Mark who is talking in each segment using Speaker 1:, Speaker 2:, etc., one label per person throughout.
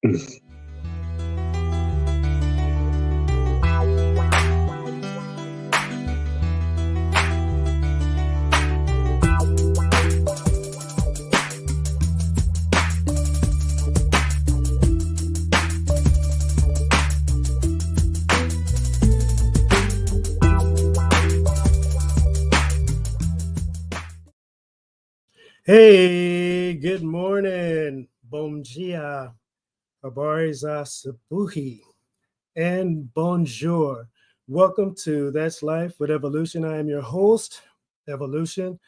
Speaker 1: Hey, good morning. Bom dia. Habariza Sabuhi. And bonjour. Welcome to That's Life with Evolution. I am your host, Evolution.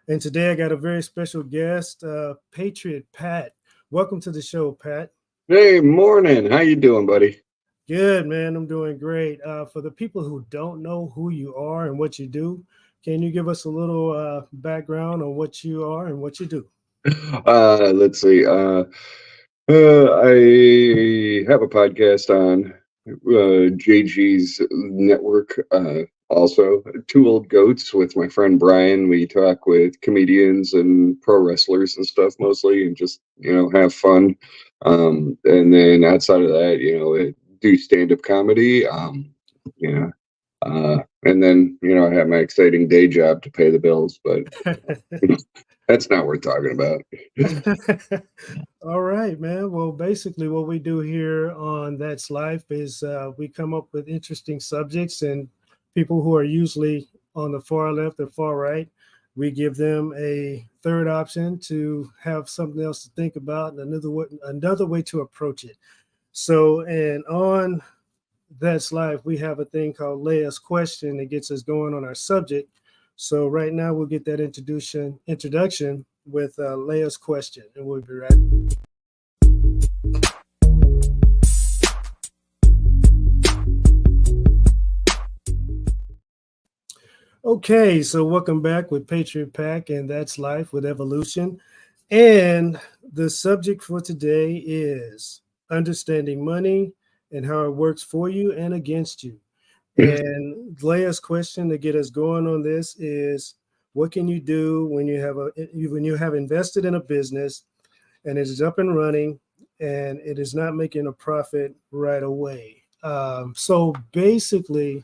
Speaker 1: And today I got a very special guest, Patriot Pat. Welcome to the show, Pat.
Speaker 2: Hey, morning. How you doing, buddy?
Speaker 1: Good, man. I'm doing great. For the people who don't know who you are and what you do, can you give us a little background on what you are and what you do?
Speaker 2: Let's see. I have a podcast on JG's network. Also, Two Old Goats with my friend Brian. We talk with comedians and pro wrestlers and stuff mostly, and just have fun. And then outside of that, do stand up comedy. Yeah. And then I have my exciting day job to pay the bills, but that's not worth talking about.
Speaker 1: All right, man. Well, basically, what we do here on That's Life is we come up with interesting subjects, and people who are usually on the far left or far right, we give them a third option to have something else to think about and another way to approach it. So, and on That's Life, we have a thing called Leia's Question that gets us going on our subject. So right now we'll get that introduction with Leia's Question, and we'll be right back. Okay, so welcome back with Patriot Pack, and That's Life with Evolution. And the subject for today is understanding money and how it works for you and against you. And Leia's question to get us going on this is, what can you do when you have invested in a business and it is up and running and it is not making a profit right away? So basically,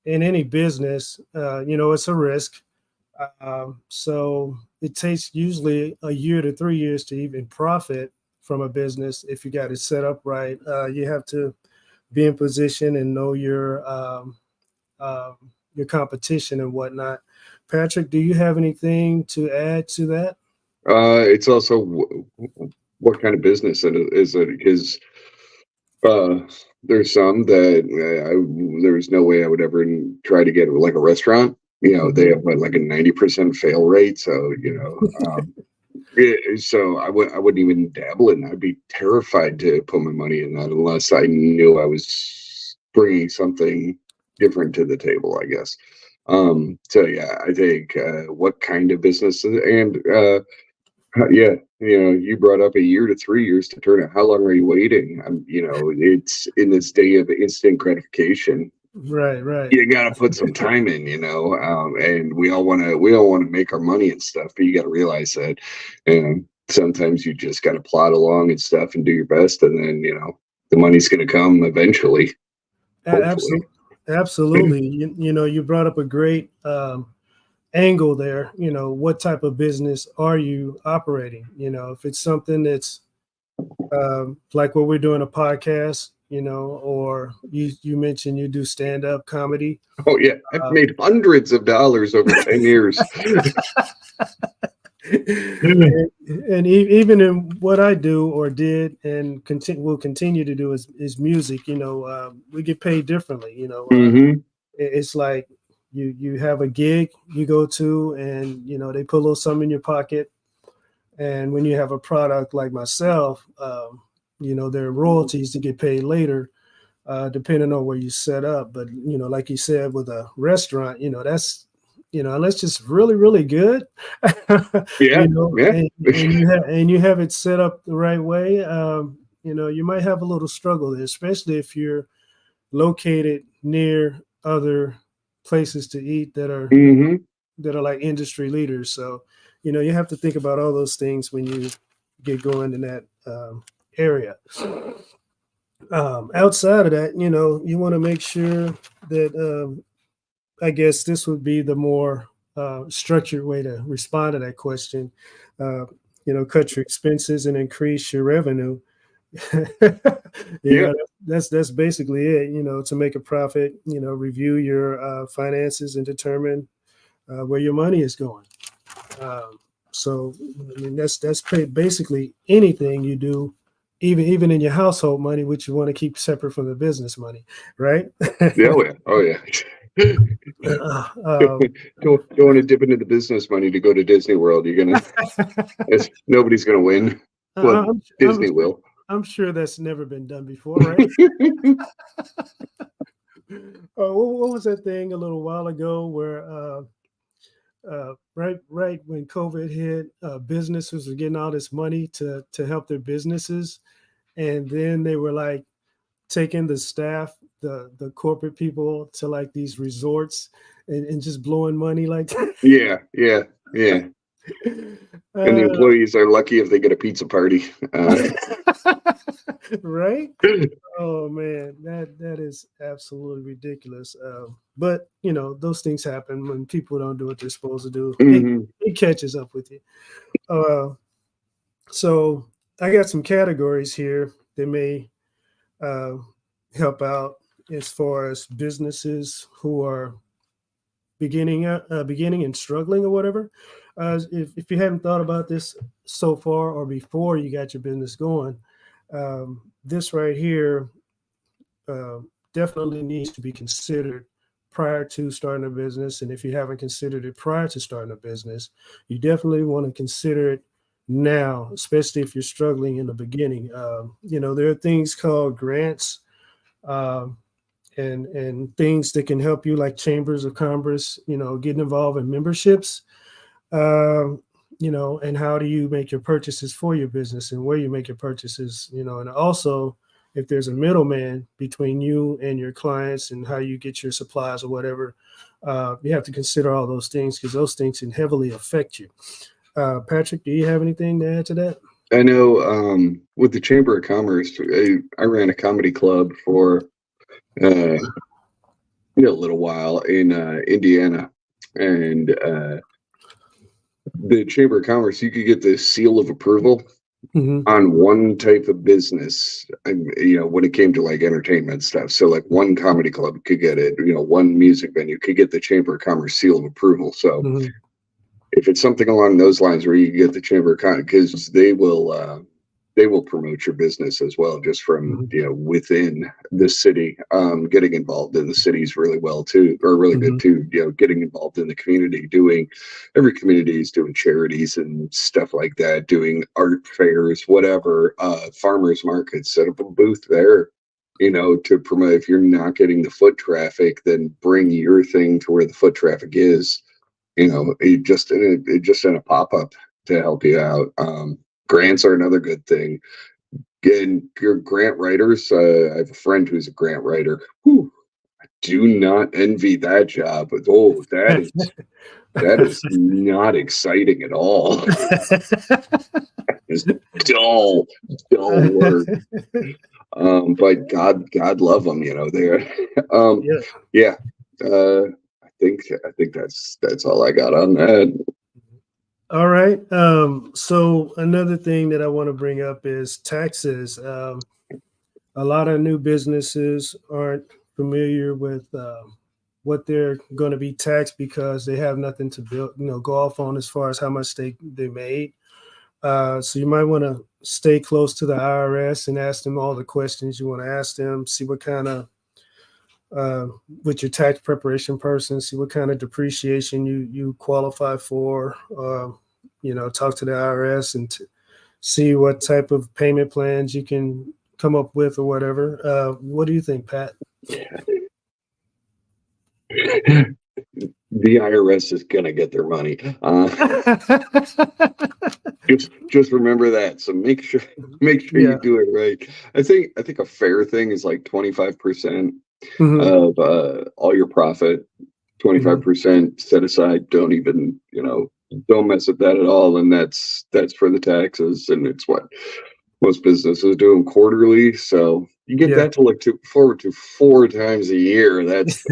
Speaker 1: in any business, it's a risk. So it takes usually a year to 3 years to even profit from a business if you got it set up right. You have to be in position and know your competition and whatnot. Patrick, do you have anything to add to that?
Speaker 2: It's also what kind of business is it? Because there's some that there's no way I would ever try to get like a restaurant. They have like a 90% fail rate. So so I wouldn't even dabble in that. I'd be terrified to put my money in that unless I knew I was bringing something different to the table, I guess. So yeah, I think what kind of business and yeah, you brought up a year to 3 years to turn it. How long are you waiting? It's in this day of instant gratification.
Speaker 1: Right.
Speaker 2: You got to put some time in, and we all want to make our money and stuff, but you got to realize that, sometimes you just got to plod along and stuff and do your best, and then the money's going to come eventually.
Speaker 1: Absolutely. You brought up a great angle there. What type of business are you operating? If it's something that's like what we're doing, a podcast, or you mentioned you do stand-up comedy.
Speaker 2: Oh yeah, I've made hundreds of dollars over 10 years.
Speaker 1: and even in what I do or did and will continue to do is music. We get paid differently. It's like you have a gig you go to, and they put a little something in your pocket. And when you have a product like myself, there are royalties to get paid later, depending on where you set up. But like you said, with a restaurant, that's unless it's really, really good,
Speaker 2: Yeah.
Speaker 1: And you have it set up the right way, you might have a little struggle there, especially if you're located near other places to eat that are like industry leaders. So, you have to think about all those things when you get going in that area. Outside of that, you want to make sure that I guess this would be the more structured way to respond to that question. Uh, cut your expenses and increase your revenue.
Speaker 2: Yeah,
Speaker 1: That's basically it. To make a profit, review your finances and determine where your money is going. Um, so, I mean, basically anything you do, even in your household money, which you want to keep separate from the business money, right?
Speaker 2: yeah, oh yeah. Don't want to dip into the business money to go to Disney World. Nobody's gonna win. Well,
Speaker 1: I'm, I'm,
Speaker 2: Disney will.
Speaker 1: I'm sure that's never been done before, right? What was that thing a little while ago where right when COVID hit, businesses were getting all this money to help their businesses, and then they were like taking the staff, the corporate people to like these resorts and just blowing money like that.
Speaker 2: Yeah, yeah, yeah. And the
Speaker 1: Uh,
Speaker 2: employees are lucky if they get a pizza party.
Speaker 1: right? Oh man, that is absolutely ridiculous. But those things happen when people don't do what they're supposed to do. It
Speaker 2: Mhm.
Speaker 1: it catches up with you. Uh, so I got some categories here that may uh, help out as far as businesses who are beginning and struggling or whatever. If you haven't thought about this so far or before you got your business going, this right here uh, definitely needs to be considered prior to starting a business. And if you haven't considered it prior to starting a business, you definitely want to consider it now, especially if you're struggling in the beginning. There are things called grants. Um, and things that can help you, like chambers of commerce, getting involved in memberships, um, and how do you make your purchases for your business and where you make your purchases, and also if there's a middleman between you and your clients and how you get your supplies or whatever, you have to consider all those things because those things can heavily affect you. Patrick, do you have anything to add to that?
Speaker 2: I know with the Chamber of Commerce, I ran a comedy club for uh, a little while in Indiana, and the Chamber of Commerce, you could get this seal of approval
Speaker 1: Mm-hmm.
Speaker 2: on one type of business, and when it came to like entertainment stuff. So like one comedy club could get it, one music venue could get the Chamber of Commerce seal of approval. So
Speaker 1: Mm-hmm.
Speaker 2: if it's something along those lines where you get the Chamber of Commerce, because they will promote your business as well, just from
Speaker 1: Mm-hmm.
Speaker 2: within the city. Getting involved in the cities really well too, or really good
Speaker 1: Mm-hmm.
Speaker 2: too. Getting involved in the community, doing every community is doing charities and stuff like that, doing art fairs, whatever, farmers markets. Set up a booth there. To promote. If you're not getting the foot traffic, then bring your thing to where the foot traffic is. Just in a pop up to help you out. Grants are another good thing. And your grant writers, I have a friend who's a grant writer. Whew, do not envy that job. But, that is not exciting at all. It's dull work. But God love them. They're,
Speaker 1: Yeah.
Speaker 2: yeah. I think that's all I got on that.
Speaker 1: All right. So another thing that I want to bring up is taxes. A lot of new businesses aren't familiar with what they're going to be taxed because they have nothing to build, go off on as far as how much they made. So you might want to stay close to the IRS and ask them all the questions you want to ask them. See what kind of uh, with your tax preparation person, see what kind of depreciation you qualify for. Talk to the IRS and see what type of payment plans you can come up with or whatever. What do you think, Pat?
Speaker 2: The IRS is gonna get their money. Just remember that. So make sure
Speaker 1: Yeah.
Speaker 2: you do it right. I think a fair thing is like 25%
Speaker 1: Hmm.
Speaker 2: of all your profit.
Speaker 1: Hmm.
Speaker 2: 25% set aside. Don't mess with that at all. And that's for the taxes. And it's what Most businesses do them quarterly, so you get
Speaker 1: Yeah.
Speaker 2: that to look to forward to 4 times a year. That's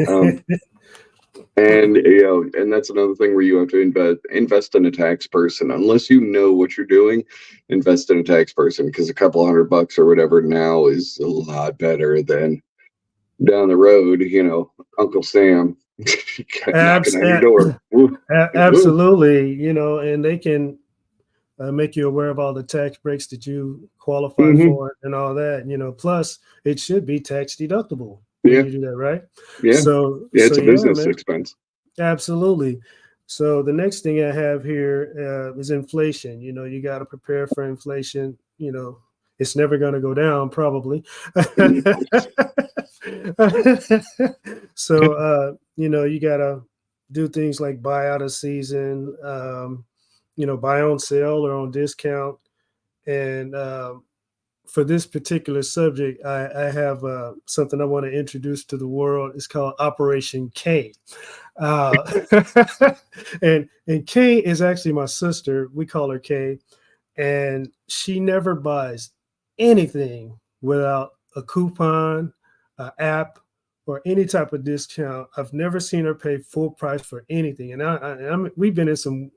Speaker 2: and and that's another thing where you have to invest in a tax person. Unless you know what you're doing, invest in a tax person, because a couple $100 or whatever now is a lot better than down the road. Uncle Sam knocking
Speaker 1: Abs-
Speaker 2: on your
Speaker 1: a-
Speaker 2: door. Woo, woo.
Speaker 1: Absolutely. And they can make you aware of all the tax breaks that you qualify
Speaker 2: Hmm.
Speaker 1: for and all that. Plus it should be tax deductible when
Speaker 2: Yeah,
Speaker 1: you do that, right?
Speaker 2: yeah,
Speaker 1: So,
Speaker 2: yeah. It's a
Speaker 1: yeah,
Speaker 2: business
Speaker 1: man,
Speaker 2: expense.
Speaker 1: absolutely. So the next thing I have here is inflation. You got to prepare for inflation. It's never going to go down, probably. So, you got to do things like buy out of season, buy on sale or on discount. And for this particular subject, I have something I want to introduce to the world. It's called Operation K. Uh, and Kay is actually my sister. We call her Kay, and she never buys anything without a coupon, an app, or any type of discount. I've never seen her pay full price for anything. And we've been in some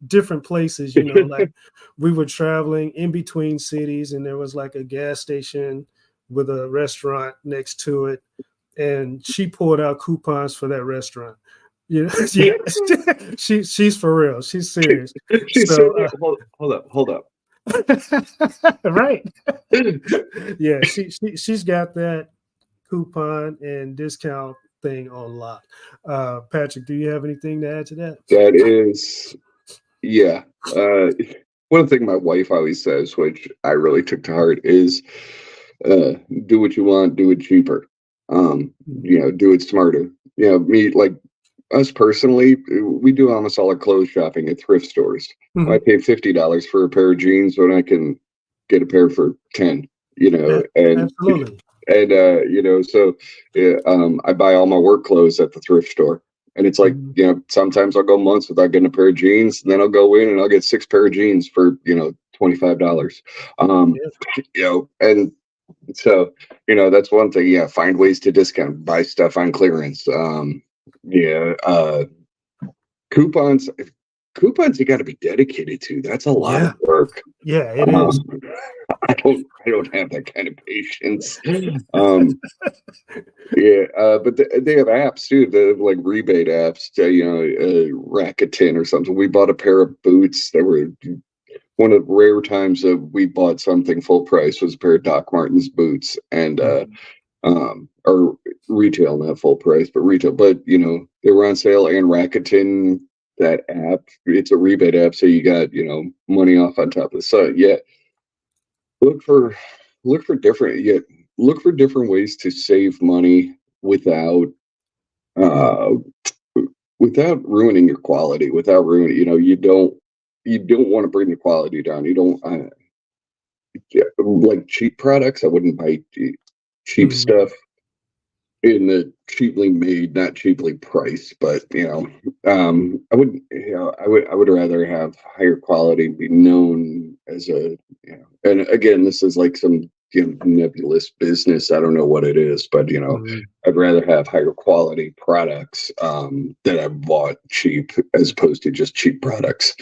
Speaker 1: different places, like we were traveling in between cities, and there was like a gas station with a restaurant next to it, and she pulled out coupons for that restaurant. Yeah, she's for real. She's serious.
Speaker 2: She's sitting
Speaker 1: So,
Speaker 2: there. Hold up.
Speaker 1: right, yeah, she's got that coupon and discount thing on lock. Patrick, do you have anything to add to that?
Speaker 2: That is, yeah. One thing my wife always says, which I really took to heart, is uh, do what you want, do it cheaper. Do it smarter. Me, like us personally, we do almost all our clothes shopping at thrift stores. Why
Speaker 1: Mhm.
Speaker 2: pay $50 for a pair of jeans when I can get a pair for 10?
Speaker 1: A-
Speaker 2: And
Speaker 1: Absolutely.
Speaker 2: so I buy all my work clothes at the thrift store. And it's like,
Speaker 1: Mhm.
Speaker 2: sometimes I'll go months without getting a pair of jeans, and then I'll go in and I'll get 6 pair of jeans for, $25. Um,
Speaker 1: Yeah.
Speaker 2: and so, that's one thing. Yeah, find ways to discount, buy stuff on clearance. Yeah, coupons, coupons you got to be dedicated to. That's a lot of
Speaker 1: Yeah.
Speaker 2: work.
Speaker 1: Yeah, it is.
Speaker 2: Um, I don't have that kind of patience. Um, yeah, but they have apps too. They have like rebate apps. Rakuten or something. We bought a pair of boots that were one of the rare times that we bought something full price was a pair of Doc Martens boots, and
Speaker 1: Mhm.
Speaker 2: or retail, not full price, but retail. But they were on sale, and Rakuten, that app, it's a rebate app, so you got money off on top of it. So yeah, look for look for different yeah look for different ways to save money uh without ruining your quality, without ruining, you don't want to bring the quality down. You don't like cheap products. I wouldn't buy cheap
Speaker 1: Mhm.
Speaker 2: stuff in the cheaply made, not cheaply priced. But I would, I would rather have higher quality, be known as and again, this is like some nebulous business. I don't know what it is, but
Speaker 1: Mhm.
Speaker 2: I'd rather have higher quality products that I bought cheap as opposed to just cheap products.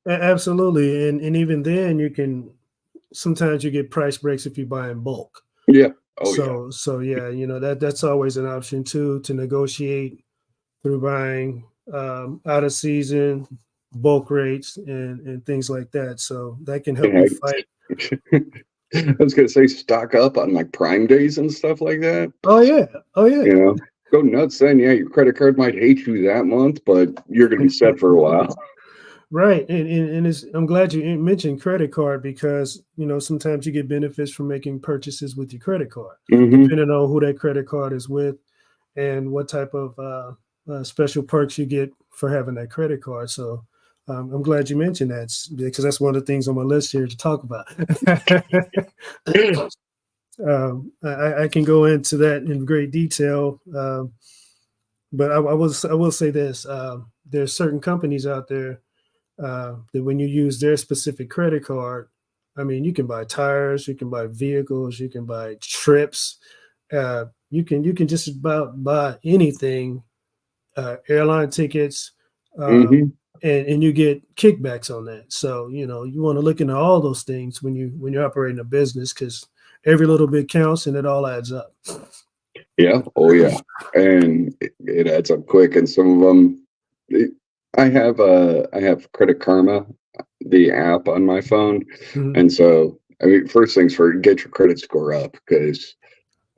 Speaker 1: Absolutely. And even then you can sometimes you get price breaks if you buy in bulk.
Speaker 2: Yeah. Oh yeah.
Speaker 1: So yeah, that's always an option too, to negotiate through buying out of season bulk rates and things like that. So that can help
Speaker 2: Yeah.
Speaker 1: you fight.
Speaker 2: I was gonna say stock up on like Prime days and stuff like that.
Speaker 1: Oh yeah. Oh yeah.
Speaker 2: Go nuts then. Yeah, your credit card might hate you that month, but you're gonna be set for a while.
Speaker 1: Right. And I'm glad you mentioned credit card, because, sometimes you get benefits from making purchases with your credit card,
Speaker 2: Hmm.
Speaker 1: depending on who that credit card is with and what type of special perks you get for having that credit card. So I'm glad you mentioned that, because that's one of the things on my list here to talk about. I can go into that in great detail, but I will say this: there's certain companies out there that when you use their specific credit card, I mean, you can buy tires, you can buy vehicles, you can buy trips, you can just about buy anything, airline tickets, um,
Speaker 2: Hmm.
Speaker 1: and you get kickbacks on that. So you want to look into all those things when you're operating a business, because every little bit counts and it all adds up.
Speaker 2: Yeah. Oh, yeah. And it adds up quick. And some of them, it, I have Credit Karma, the app on my phone,
Speaker 1: Mhm.
Speaker 2: and so I mean, first things first, get your credit score up because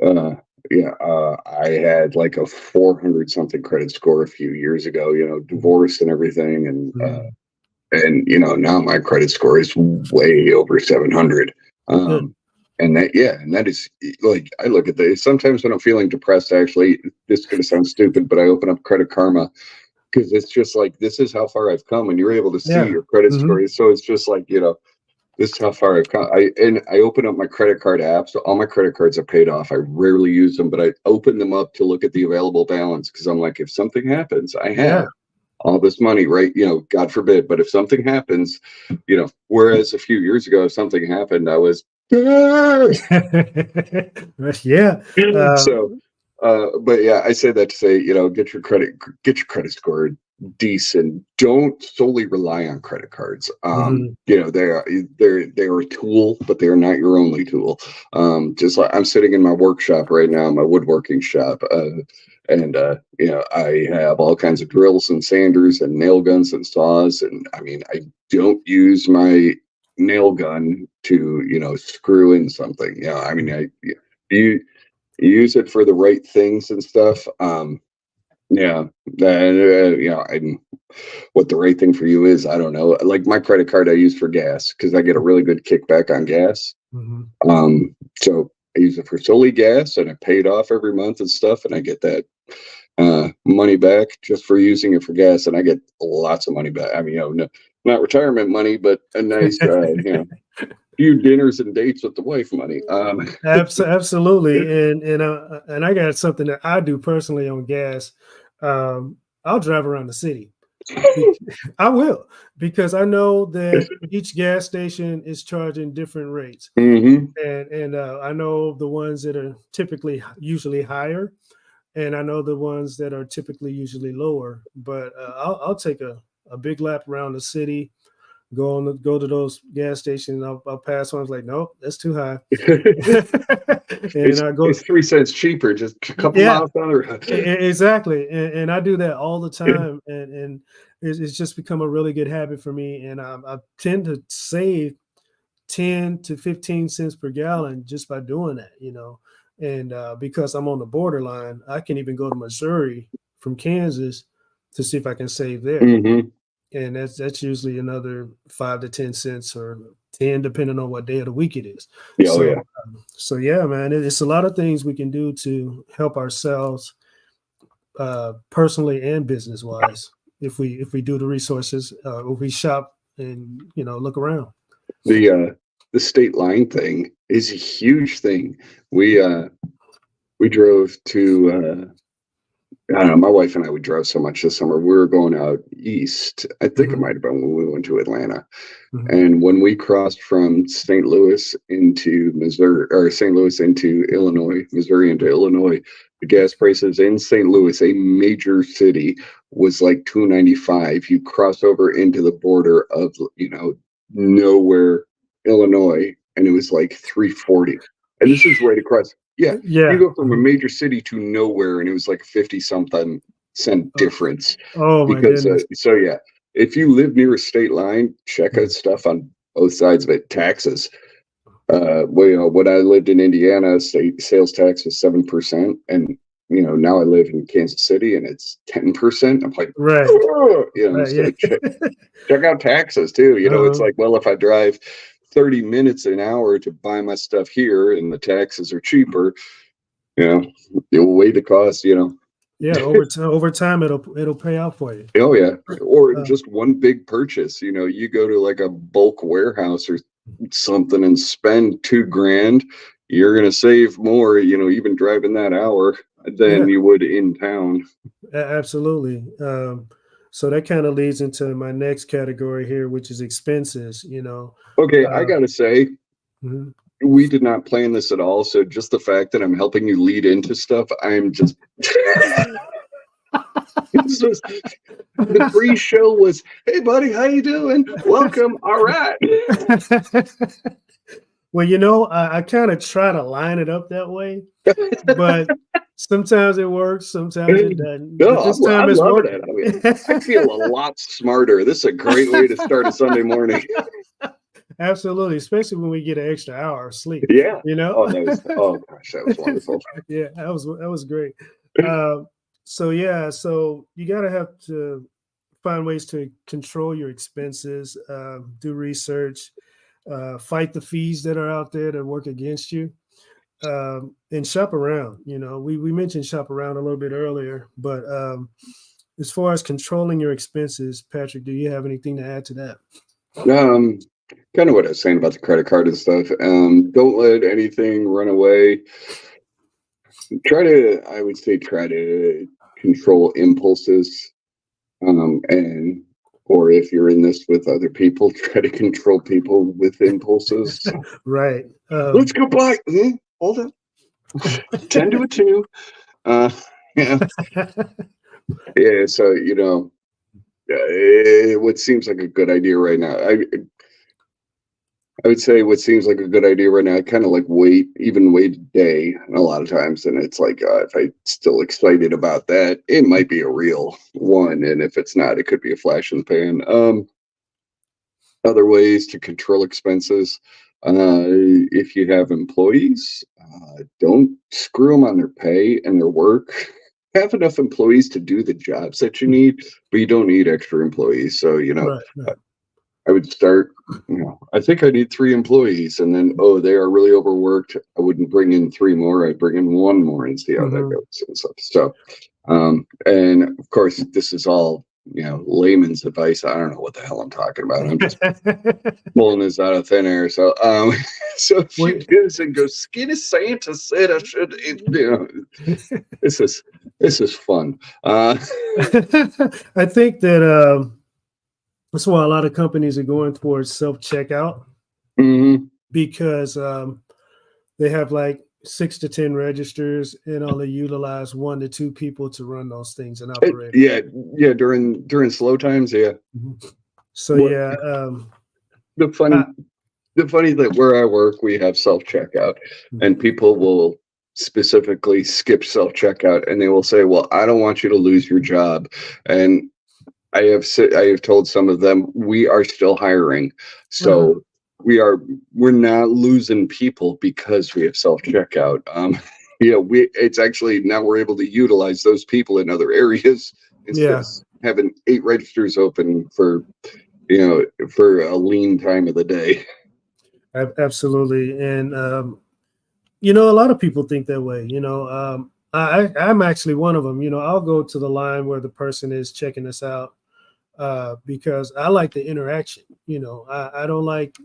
Speaker 2: uh, yeah, I had like a 400 something credit score a few years ago.
Speaker 1: Mhm.
Speaker 2: Divorced and everything,
Speaker 1: Mhm.
Speaker 2: and now my credit score is way over 700.
Speaker 1: Good.
Speaker 2: um and that, yeah, and that is like, I look at this sometimes when I'm feeling depressed. Actually, this is going to sound stupid, but I open up Credit Karma because it's just like, this is how far I've come, and you're able to see
Speaker 1: Yeah.
Speaker 2: your credit
Speaker 1: Hmm.
Speaker 2: score. So it's just like, this is how far I've come. I open up my credit card apps. So all my credit cards are paid off. I rarely use them, but I open them up to look at the available balance because I'm like, if something happens, I
Speaker 1: Yeah.
Speaker 2: have all this money, right? God forbid, but if something happens, whereas a few years ago, if something happened, I was
Speaker 1: Yeah.
Speaker 2: so. But yeah, I say that to say, get your credit score decent. Don't solely rely on credit cards.
Speaker 1: Mhm.
Speaker 2: They're a tool, but they are not your only tool. Just like I'm sitting in my workshop right now, my woodworking shop, and I have all kinds of drills and sanders and nail guns and saws, and I mean, I don't use my nail gun to screw in something. I mean, you use it for the right things and stuff. Yeah, and and what the right thing for you is, I don't know. Like my credit card, I use for gas because I get a really good kickback on gas.
Speaker 1: Mhm.
Speaker 2: So I use it for solely gas, and I pay it off every month and stuff, and I get that money back just for using it for gas, and I get lots of money back. I mean, no, not retirement money, but a nice, few dinners and dates with the wife money.
Speaker 1: Absolutely, and I got something that I do personally on gas. I'll drive around the city. Be- I will, because I know that each gas station is charging different rates,
Speaker 2: Hmm.
Speaker 1: and I know the ones that are typically usually higher, and I know the ones that are typically usually lower. But I'll take a big lap around the city, go to those gas stations. I'll pass one. I was like, nope, that's too high. And I go,
Speaker 2: It's 3 cents cheaper, just a couple
Speaker 1: yeah,
Speaker 2: miles down the road.
Speaker 1: exactly. And I do that all the time, and it's just become a really good habit for me. And I tend to save 10 to 15 cents per gallon just by doing that. And because I'm on the borderline, I can even go to Missouri from Kansas to see if I can save there.
Speaker 2: Hmm.
Speaker 1: And that's usually another 5 to 10 cents, or 10, depending on what day of the week it is.
Speaker 2: Yeah, oh
Speaker 1: So
Speaker 2: yeah.
Speaker 1: yeah, man, it's a lot of things we can do to help ourselves, personally and business wise, if we do the resources, if we shop and look around.
Speaker 2: The state line thing is a huge thing. We drove to I don't know. My wife and I, we drove so much this summer. We were going out east. I think it
Speaker 1: Hmm.
Speaker 2: might have been when we went to Atlanta.
Speaker 1: Hmm.
Speaker 2: And when we crossed from St. Louis into Missouri, or St. Louis into Illinois, Missouri into Illinois, the gas prices in St. Louis, a major city, was like 2.95. You cross over into the border of nowhere, Illinois, and it was like 3.40. And this is right across. Yeah, you
Speaker 1: Yeah.
Speaker 2: go from a
Speaker 1: Mhm.
Speaker 2: major city to nowhere, and it was like 50 something cent
Speaker 1: Oh,
Speaker 2: difference.
Speaker 1: oh my
Speaker 2: Because
Speaker 1: goodness.
Speaker 2: so yeah, if you live near a state line, check out
Speaker 1: Mhm.
Speaker 2: stuff on both sides of it. Taxes. Well, when I lived in Indiana, state sales tax was 7%, and now I live in Kansas City, and it's 10%. I'm like,
Speaker 1: Right.
Speaker 2: oh,
Speaker 1: Right.
Speaker 2: so
Speaker 1: Yeah.
Speaker 2: check out taxes too. It's
Speaker 1: Uh-huh.
Speaker 2: like, well, if I drive 30 minutes an hour to buy my stuff here, and the taxes are cheaper, you know, you'll weigh the cost.
Speaker 1: Yeah. Over time, it'll pay out for you.
Speaker 2: Oh yeah. Or in
Speaker 1: Uh,
Speaker 2: just one big purchase, you go to like a bulk warehouse or something and spend 2 grand, you're gonna save more, even driving that hour than
Speaker 1: yeah.
Speaker 2: you would in town.
Speaker 1: Absolutely. So that kind of leads into my next category here, which is expenses.
Speaker 2: Okay, I
Speaker 1: Uh,
Speaker 2: gotta say,
Speaker 1: mhm.
Speaker 2: we did not plan this at all. So just the fact that I'm helping you lead into stuff, I'm just. This was, the pre-show was, hey buddy, how you doing? Welcome. All right.
Speaker 1: Well, I kind of try to line it up that way, but sometimes it works, sometimes it doesn't. But
Speaker 2: No,
Speaker 1: this time
Speaker 2: I'm
Speaker 1: it's
Speaker 2: loving it.
Speaker 1: working.
Speaker 2: I mean, I feel a lot smarter. This is a great way to start a Sunday morning.
Speaker 1: Absolutely, especially when we get an extra hour of sleep.
Speaker 2: Yeah.
Speaker 1: You know?
Speaker 2: Oh, oh gosh, that was wonderful.
Speaker 1: Yeah, that was great. So yeah, so you gotta have to find ways to control your expenses, do research, fight the fees that are out there that work against you, and shop around. We mentioned shop around a little bit earlier, but as far as controlling your expenses, Patrick, do you have anything to add to that?
Speaker 2: Um, Kind of what I was saying about the credit card and stuff. Don't let anything run away. I would say, try to control impulses. And or if you're in this with other people, try to control people with impulses.
Speaker 1: Right.
Speaker 2: Let's go buy. Hold on. 10 to a 2. Uh, yeah. Yeah. So, what seems like a good idea right now. I would say what seems like a good idea right now, I kind of like wait a day a lot of times. And it's like, if I'm still excited about that, it might be a real one. And if it's not, it could be a flash in the pan. Other ways to control expenses. If you have employees, don't screw them on their pay and their work. Have enough employees to do the jobs that you need, but you don't need extra employees. So,
Speaker 1: Right. Right.
Speaker 2: I would start, I think I need 3 employees, and then, oh, they are really overworked. I wouldn't bring in 3 more. I'd bring in 1 more and see how that
Speaker 1: Mhm.
Speaker 2: goes and stuff. So, and of course, this is all, layman's advice. I don't know what the hell I'm talking about. I'm just pulling this out of thin air. So, so if you
Speaker 1: Wait.
Speaker 2: do this and go, skinny Santa said I should, this is fun.
Speaker 1: I think that that's why a lot of companies are going towards self checkout
Speaker 2: Mhm.
Speaker 1: because they have like 6 to 10 registers and only utilize 1 to 2 people to run those things and operate.
Speaker 2: Yeah, yeah. During slow times, yeah.
Speaker 1: Mhm. So
Speaker 2: What
Speaker 1: yeah,
Speaker 2: the
Speaker 1: I,
Speaker 2: funny the funny that where I work, we have self checkout, and people will specifically skip self checkout, and they will say, "Well, I don't want you to lose your job." And I have told some of them we are still hiring,
Speaker 1: uh-huh.
Speaker 2: so we're not losing people because we have self checkout. It's actually now we're able to utilize those people in other areas instead
Speaker 1: Yeah,
Speaker 2: of having 8 registers open for a lean time of the day.
Speaker 1: absolutely. And a lot of people think that way. I'm actually one of them. I'll go to the line where the person is checking us out because I like the interaction. I don't like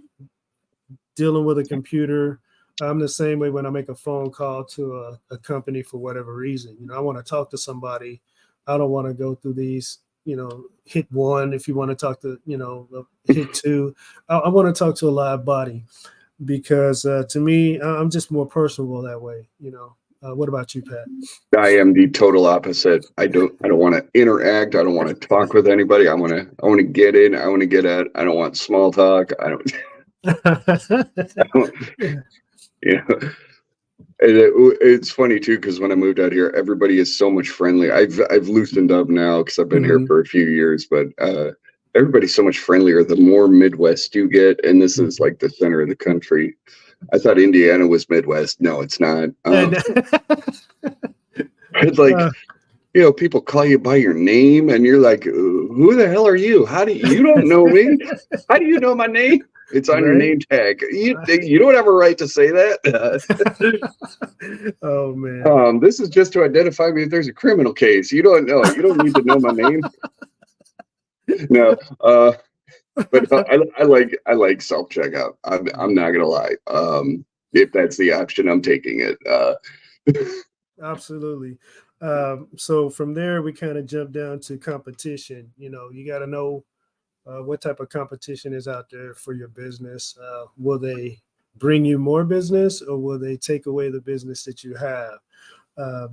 Speaker 1: dealing with a computer. I'm the same way when I make a phone call to a company for whatever reason. I want to talk to somebody. I don't want to go through these, hit one if you want to talk to, hit two. I want to talk to a live body because to me, I'm just more personable that way. What about you, Pat?
Speaker 2: I am the total opposite. I don't want to interact. I don't want to talk with anybody. I want to get in. I want to get out. I don't want small talk. I don't. I don't you know. It's funny too because when I moved out here, everybody is so much friendly. I've loosened up now because I've been here
Speaker 1: Mhm.
Speaker 2: for a few years, but everybody's so much friendlier the more Midwest you get, and this is
Speaker 1: Mhm.
Speaker 2: like the center of the country. I thought Indiana was Midwest. No, it's not.
Speaker 1: And
Speaker 2: It's like
Speaker 1: uh,
Speaker 2: people call you by your name, and you're like, "Who the hell are you? You don't know me? How do you know my name? It's on your
Speaker 1: right?
Speaker 2: name tag. You don't have a right to say that."
Speaker 1: Oh man.
Speaker 2: This is just to identify me if there's a criminal case. You don't know. You don't need to know my name. No, but no, I like self checkout. I'm not gonna lie. If that's the option, I'm taking it.
Speaker 1: Absolutely. So from there, we kind of jump down to competition. You got to know what type of competition is out there for your business. Will they bring you more business, or will they take away the business that you have?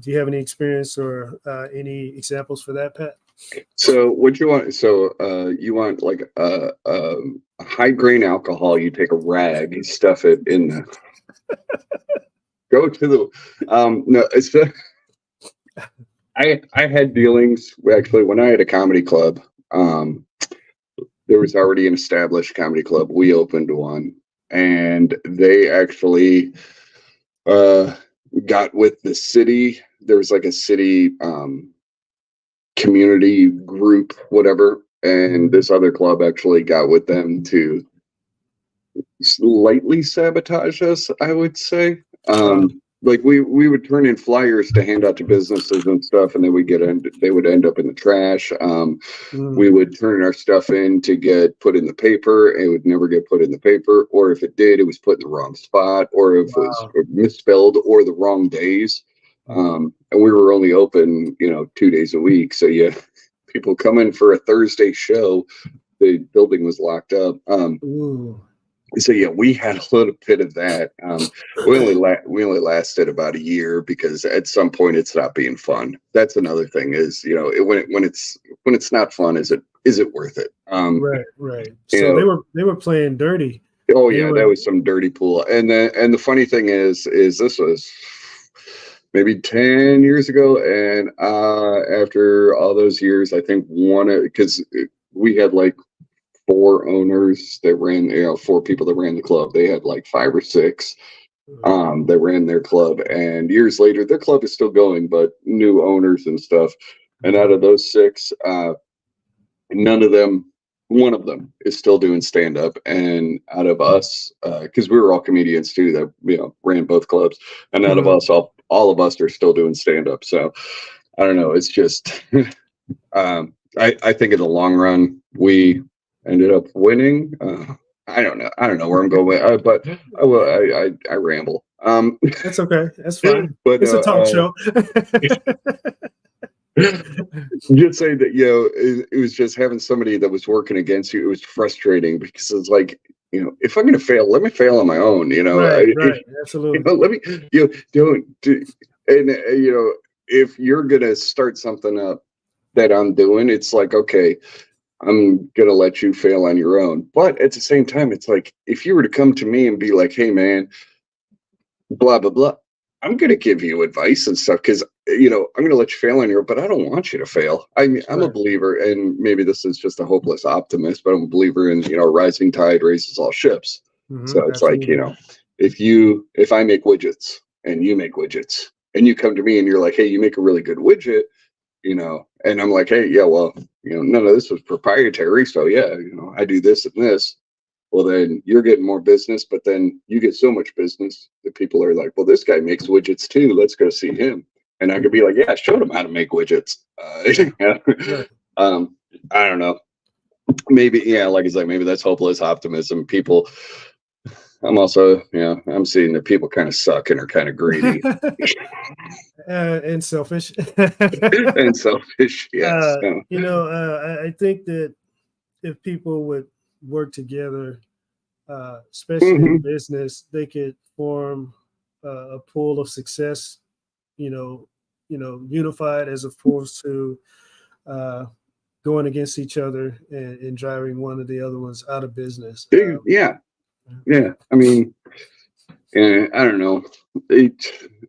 Speaker 1: Do you have any experience or any examples for that, Pat?
Speaker 2: So what you want? So you want like a high grain alcohol? You take a rag, you stuff it in the. Go to the. No, it's the. I had dealings actually when I had a comedy club. There was already an established comedy club. We opened one, and they actually uh, got with the city. There was like a city community group, whatever, and
Speaker 1: Mhm.
Speaker 2: this other club actually got with them to slightly sabotage us, I would say.
Speaker 1: Wow.
Speaker 2: Like we would turn in flyers to hand out to businesses and stuff, and then they would end up in the trash. We
Speaker 1: Mm.
Speaker 2: would turn our stuff in to get put in the paper, and it would never get put in the paper, or if it did, it was put in the wrong spot, or if it was
Speaker 1: Wow.
Speaker 2: misspelled, or the wrong days.
Speaker 1: Mhm.
Speaker 2: And we were only open, 2 days a week, so yeah, people come in for a Thursday show. The building was locked up.
Speaker 1: Ooh.
Speaker 2: So yeah, we had a little bit of that. We only lasted about a year because at some point it stopped being fun. That's another thing is when it's not fun, is it worth it?
Speaker 1: Right, right.
Speaker 2: You
Speaker 1: So they
Speaker 2: know,
Speaker 1: were playing dirty.
Speaker 2: oh
Speaker 1: They
Speaker 2: yeah,
Speaker 1: were
Speaker 2: that was some dirty pool. And the funny thing is this was maybe 10 years ago, and after all those years, I think one because we had like four owners that ran, four people that ran the club. They had like five or six that ran their club. And years later, their club is still going, but new owners and stuff. And out
Speaker 1: Mhm.
Speaker 2: of those six, none of them, one of them is still doing stand up. And out of us, because we were all comedians too, that ran both clubs. And out of
Speaker 1: Mhm.
Speaker 2: us, all of us are still doing stand up. So I don't know. It's just I think in the long run we ended up winning. I don't know where I'm going with, but I ramble.
Speaker 1: That's okay. That's fine.
Speaker 2: But
Speaker 1: It's a talk show.
Speaker 2: just say that it was just having somebody that was working against you. It was frustrating because it's like if I'm going to fail, let me fail on my own.
Speaker 1: Right, right. Absolutely.
Speaker 2: Let me don't do, and if you're going to start something up that I'm doing, it's like, okay, I'm gonna let you fail on your own. But at the same time, it's like if you were to come to me and be like, "Hey, man, blah blah blah," I'm gonna give you advice and stuff because I'm gonna let you fail on your own, but I don't want you to fail. I'm a
Speaker 1: Right.
Speaker 2: believer, and maybe this is just a hopeless optimist, but I'm a believer in rising tide raises all ships. So it's like
Speaker 1: Absolutely.
Speaker 2: if I make widgets and you make widgets, and you come to me and you're like, "Hey, you make a really good widget," and I'm like, hey, yeah, well, none of this was proprietary. So yeah, I do this and this. Well, then you're getting more business, but then you get so much business that people are like, well, this guy makes widgets too. Let's go see him. And I could be
Speaker 1: Mhm.
Speaker 2: like, yeah, I showed him how to make widgets.
Speaker 1: Right. Right.
Speaker 2: um, I don't know. Maybe, yeah, like I said, maybe that's hopeless optimism. People, I'm also, I'm seeing that people kind of suck and are kind of greedy
Speaker 1: And selfish.
Speaker 2: and selfish. Yes.
Speaker 1: uh,
Speaker 2: So,
Speaker 1: I think that if people would work together, especially in
Speaker 2: mhm.
Speaker 1: business, they could form a pool of success. You know, unified as opposed to uh, going against each other and driving one of the other ones out of business.
Speaker 2: Yeah. Yeah. I mean, and I don't know. It,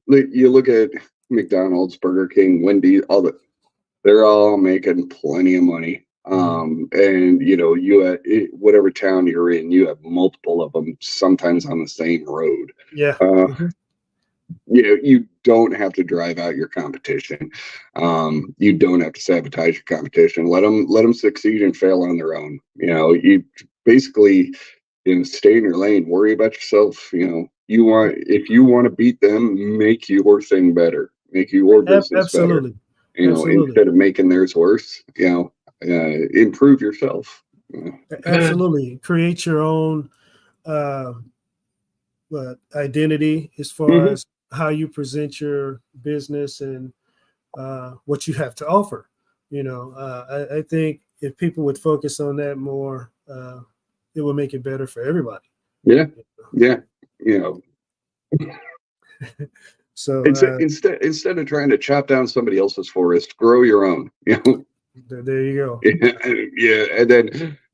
Speaker 2: you look at McDonald's, Burger King, Wendy's, they're all making plenty of money.
Speaker 1: Mhm.
Speaker 2: And whatever town you're in, you have multiple of them, sometimes on the same road.
Speaker 1: Yeah.
Speaker 2: Uh,
Speaker 1: Mhm.
Speaker 2: you don't have to drive out your competition. You don't have to sabotage your competition. Let them succeed and fail on their own. You basically stay in your lane, worry about yourself. If you want to beat them, make your thing better, make your business better,
Speaker 1: Absolutely. Absolutely.
Speaker 2: instead of making theirs worse. Improve yourself.
Speaker 1: Absolutely. Create your own uh, identity as far
Speaker 2: Mhm.
Speaker 1: as how you present your business and what you have to offer. I think if people would focus on that more, it would make it better for everybody.
Speaker 2: Yeah. Yeah. You know,
Speaker 1: So
Speaker 2: instead of trying to chop down somebody else's forest, grow your own.
Speaker 1: there you go.
Speaker 2: Yeah,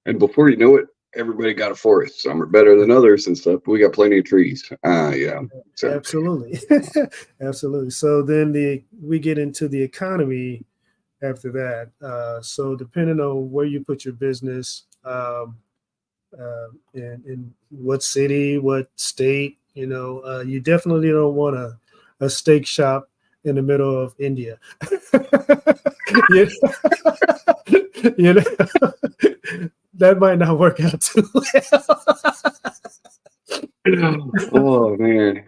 Speaker 2: and before you know it, everybody got a forest. Some are better than others and stuff. But we got plenty of trees. Yeah. So.
Speaker 1: Absolutely. Absolutely. So then we get into the economy after that. So depending on where you put your business, in what city, what state, you definitely don't want a steak shop in the middle of India. you, you know, that might not work out too well.
Speaker 2: Oh man.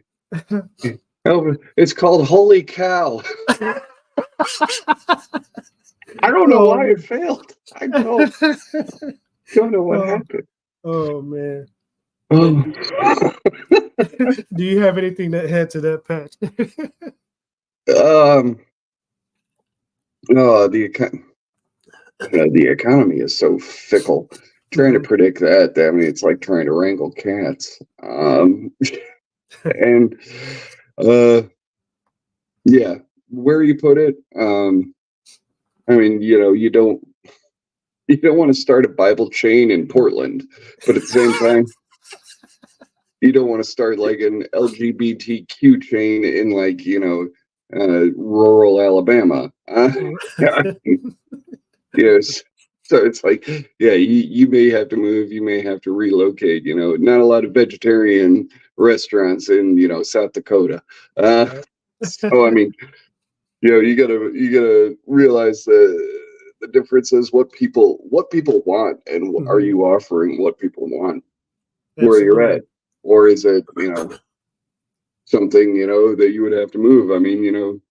Speaker 2: Oh, it's called Holy Cow. I don't know why it failed. I don't know what happened.
Speaker 1: Oh man.
Speaker 2: Oh.
Speaker 1: Do you have anything to add to that, Pat?
Speaker 2: The economy is so fickle. Trying to predict that, I mean, it's like trying to wrangle cats. And yeah, where you put it, I mean, you don't want to start a Bible chain in Portland, but at the same time, you don't want to start like an LGBTQ chain in like, rural Alabama. Yes. So it's like, yeah, you may have to move, you may have to relocate, not a lot of vegetarian restaurants in, South Dakota. So, I mean, you gotta realize the difference is what people want and are you offering what people want where you're at, or is it, something, that you would have to move. I mean,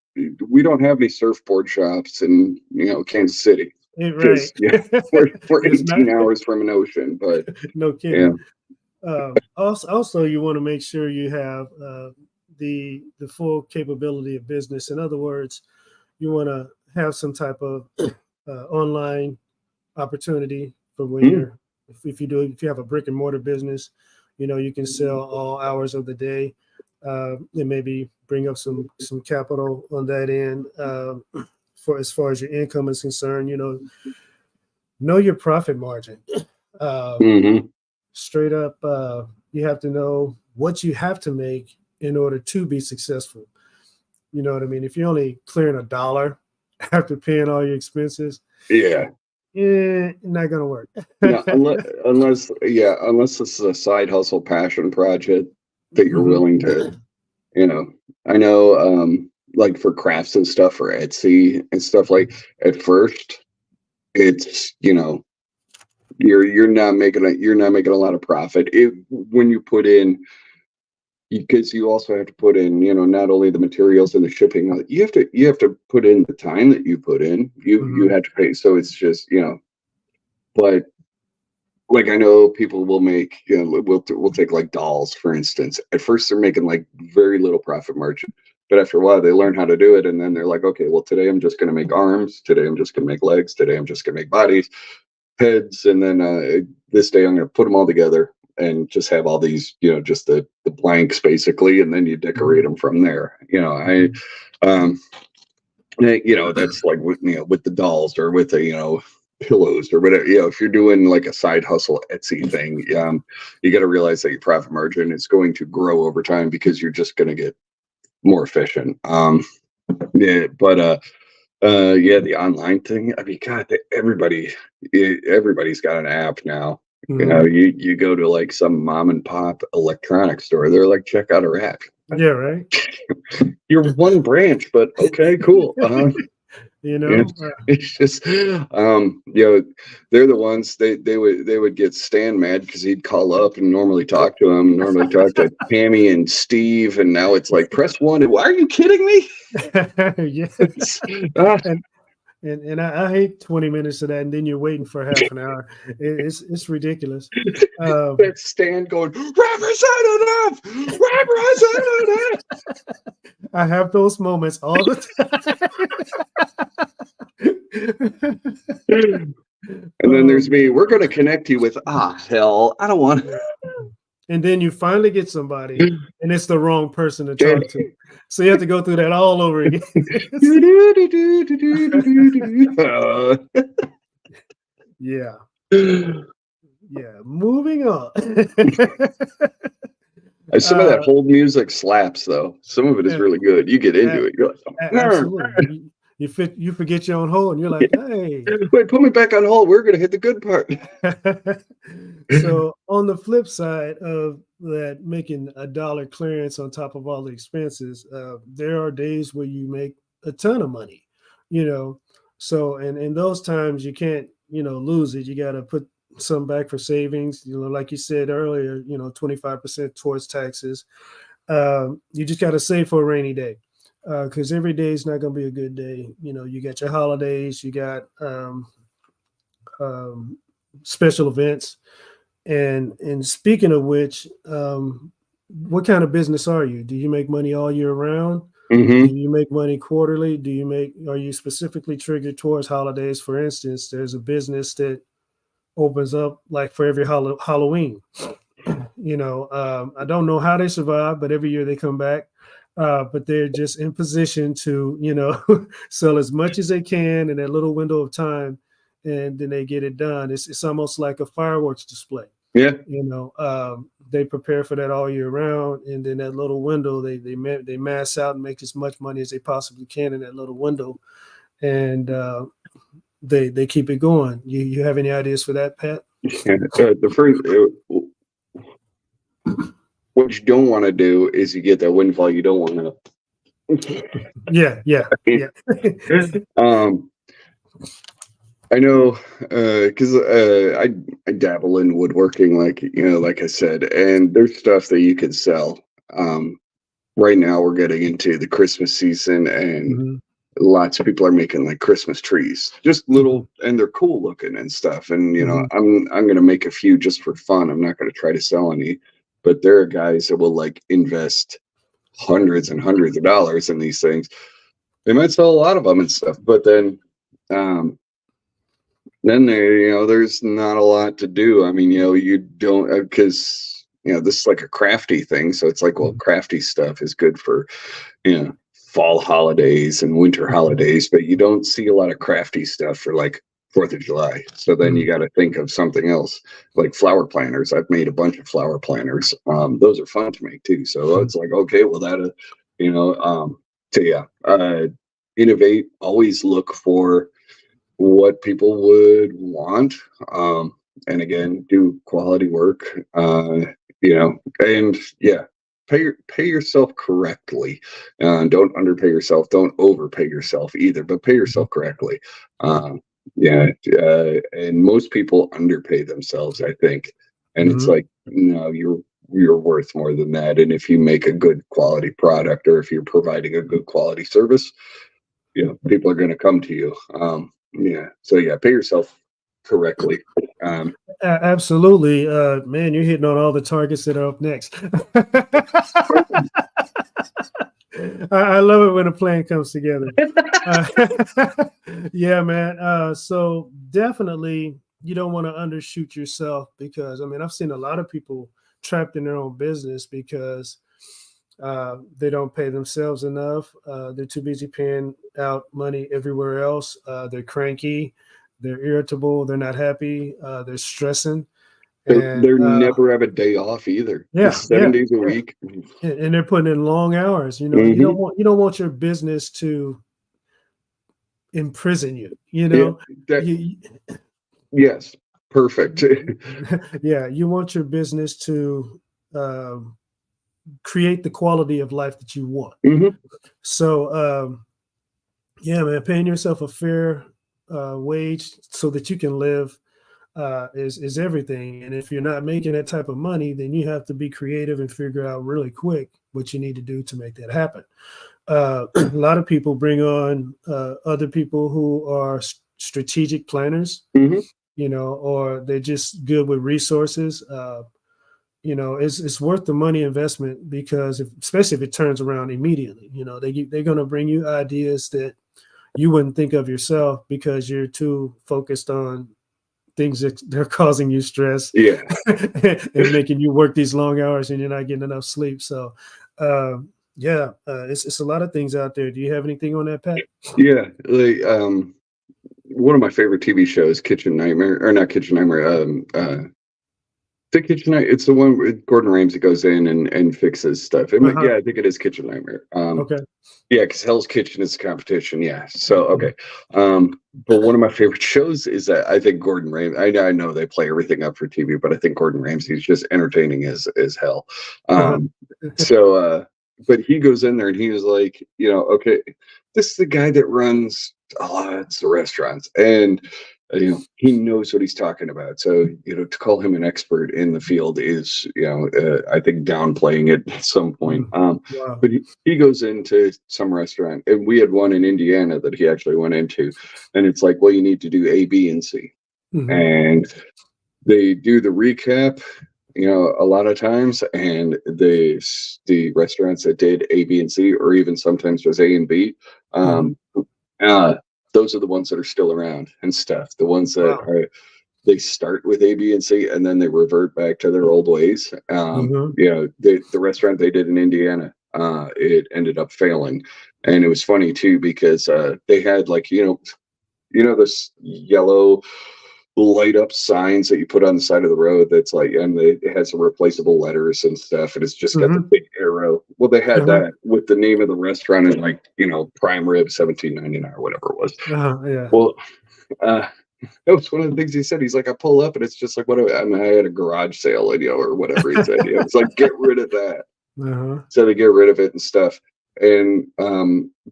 Speaker 2: we don't have any surfboard shops in, Kansas City.
Speaker 1: Right.
Speaker 2: Yeah, we're 18 hours from an ocean, but
Speaker 1: no kidding. Yeah. Also, you want to make sure you have the full capability of business. In other words, you want to have some type of online opportunity for when you're if you have a brick and mortar business, you can sell all hours of the day. And maybe bring up some capital on that end. For as far as your income is concerned, know your profit margin. Straight up, you have to know what you have to make in order to be successful. You know what I mean? If you're only clearing $1 after paying all your expenses, not gonna work.
Speaker 2: No, unless it's a side hustle passion project that you're willing to, I know, like for crafts and stuff for Etsy and stuff, like at first it's, you're not making a lot of profit when you put in, because you also have to put in, not only the materials and the shipping, you have to put in the time that you put in, you have to pay. So it's just, but like, I know people will make, we'll take like dolls, for instance. At first they're making like very little profit margin, but after a while they learn how to do it. And then they're like, okay, well, today I'm just going to make arms. Today I'm just going to make legs. Today I'm just going to make bodies, heads. And then this day I'm going to put them all together and just have all these, just the blanks basically. And then you decorate them from there. That's like with the dolls or with the, pillows or whatever. If you're doing like a side hustle Etsy thing, you got to realize that your profit margin is going to grow over time because you're just going to get more efficient. The online thing, I mean, God, everybody's got an app now. You go to like some mom and pop electronics store, they're like, check out our app.
Speaker 1: Yeah, right.
Speaker 2: You're one branch, but okay, cool. It's just, they're the ones they would get Stan mad because he'd call up and normally talk to Tammy and Steve, and now it's like press 1. Why are you kidding me?
Speaker 1: Yes. And I hate 20 minutes of that, and then you're waiting for half an hour. It's ridiculous.
Speaker 2: That stand going, representative,
Speaker 1: I have those moments all the
Speaker 2: representative. And then
Speaker 1: time.
Speaker 2: there's me. We're going to connect you with hell. I don't want.
Speaker 1: And then you finally get somebody, and it's the wrong person to
Speaker 2: Yeah.
Speaker 1: talk to. So you have to go through that all over again. Yeah. Yeah. Moving on.
Speaker 2: Some of that hold music slaps, though. Some of it is really good. You get into it. You're like,
Speaker 1: absolutely. You forget your own hold, and you're like, hey.
Speaker 2: Wait, put me back on hold. We're going to hit the good part.
Speaker 1: So on the flip side of that, making $1 clearance on top of all the expenses, there are days where you make a ton of money, So, and in those times you can't, lose it. You got to put some back for savings, like you said earlier, 25% towards taxes. You just got to save for a rainy day, because every day is not going to be a good day. You got your holidays, you got special events. And speaking of which, what kind of business are you? Do you make money all year round?
Speaker 2: Mm-hmm.
Speaker 1: Do you make money quarterly? Are you specifically triggered towards holidays? For instance, there's a business that opens up like for every Halloween. I don't know how they survive, but every year they come back. But they're just in position to, sell as much as they can in that little window of time, and then they get it done. It's almost like a fireworks display.
Speaker 2: Yeah.
Speaker 1: They prepare for that all year round, and then that little window, they mass out and make as much money as they possibly can in that little window, and they keep it going. You have any ideas for that, Pat?
Speaker 2: Yeah. The first, what you don't want to do is you get that windfall. You don't want to.
Speaker 1: Yeah.
Speaker 2: I know, because I dabble in woodworking, like I said, and there's stuff that you can sell. Right now, we're getting into the Christmas season, and lots of people are making like Christmas trees, just little, and they're cool looking and stuff. And I'm gonna make a few just for fun. I'm not gonna try to sell any, but there are guys that will like invest hundreds and hundreds of dollars in these things. They might sell a lot of them and stuff, but then there's not a lot to do. I mean, you don't, because this is like a crafty thing, so it's like, well, crafty stuff is good for fall holidays and winter holidays, but you don't see a lot of crafty stuff for like 4th of July. So then you got to think of something else, like flower planners. I've made a bunch of flower planners. Those are fun to make too. So it's like, okay, well, innovate, always look for what people would want, and again, do quality work, and pay yourself correctly. Don't underpay yourself, don't overpay yourself either, but pay yourself correctly. And most people underpay themselves, I think, and it's like, no, you're worth more than that. And if you make a good quality product, or if you're providing a good quality service, people are going to come to you. So pay yourself correctly.
Speaker 1: Absolutely. Man, you're hitting on all the targets that are up next. I love it when a plan comes together. Yeah, man. So definitely you don't want to undershoot yourself, because I've seen a lot of people trapped in their own business because they don't pay themselves enough. They're too busy paying out money everywhere else. They're cranky. They're irritable. They're not happy. They're stressing.
Speaker 2: They're never have a day off either.
Speaker 1: Yeah,
Speaker 2: it's 7 days a week,
Speaker 1: and they're putting in long hours. You don't want your business to imprison you.
Speaker 2: Yes, perfect.
Speaker 1: Yeah, you want your business to create the quality of life that you want. So, man, paying yourself a fair wage so that you can live is everything. And if you're not making that type of money, then you have to be creative and figure out really quick what you need to do to make that happen. A lot of people bring on other people who are strategic planners,
Speaker 2: Hmm.
Speaker 1: or they're just good with resources. It's worth the money investment because especially if it turns around immediately, they're going to bring you ideas that you wouldn't think of yourself because you're too focused on things that they're causing you stress
Speaker 2: Yeah.
Speaker 1: and making you work these long hours and you're not getting enough sleep. So, it's a lot of things out there. Do you have anything on that, Pat?
Speaker 2: Yeah. Like, one of my favorite TV shows, Kitchen Nightmare, or not Kitchen Nightmare, the Kitchen Night. It's the one where Gordon Ramsay goes in and fixes stuff.
Speaker 1: Uh-huh.
Speaker 2: Yeah, I think it is Kitchen Nightmare.
Speaker 1: Okay.
Speaker 2: Yeah, because Hell's Kitchen is a competition. Yeah. So
Speaker 1: Mhm.
Speaker 2: okay. But one of my favorite shows is that I think Gordon Ramsay. I know they play everything up for TV, but I think Gordon Ramsay is just entertaining as hell.
Speaker 1: Uh-huh.
Speaker 2: Um, so, but he goes in there and he was like, okay, this is the guy that runs lots of restaurants, and he knows what he's talking about. So to call him an expert in the field is I think downplaying it at some point.
Speaker 1: Wow.
Speaker 2: But he goes into some restaurant, and we had one in Indiana that he actually went into, and it's like, well, you need to do A, B, and C,
Speaker 1: Hmm.
Speaker 2: and they do the recap, a lot of times, and the restaurants that did A, B, and C, or even sometimes just A and B,
Speaker 1: Hmm.
Speaker 2: um, uh, those are the ones that are still around and stuff. The ones that
Speaker 1: Wow.
Speaker 2: are they start with A, B, and C, and then they revert back to their old ways.
Speaker 1: Hmm.
Speaker 2: The restaurant they did in Indiana, it ended up failing, and it was funny too because they had like this yellow light up signs that you put on the side of the road that's like, and it has some replaceable letters and stuff, and it's just got the
Speaker 1: Hmm.
Speaker 2: big arrow. Well, they had
Speaker 1: Uh-huh.
Speaker 2: that with the name of the restaurant and like prime rib 17.99 or whatever it was.
Speaker 1: Uh-huh. Yeah.
Speaker 2: Well, uh, that was one of the things he said. He's like, I pull up and it's just like, whatever. I mean, I had a garage sale, and, or whatever he said. It's like, get rid of that.
Speaker 1: Uh-huh.
Speaker 2: So they get rid of it and stuff. And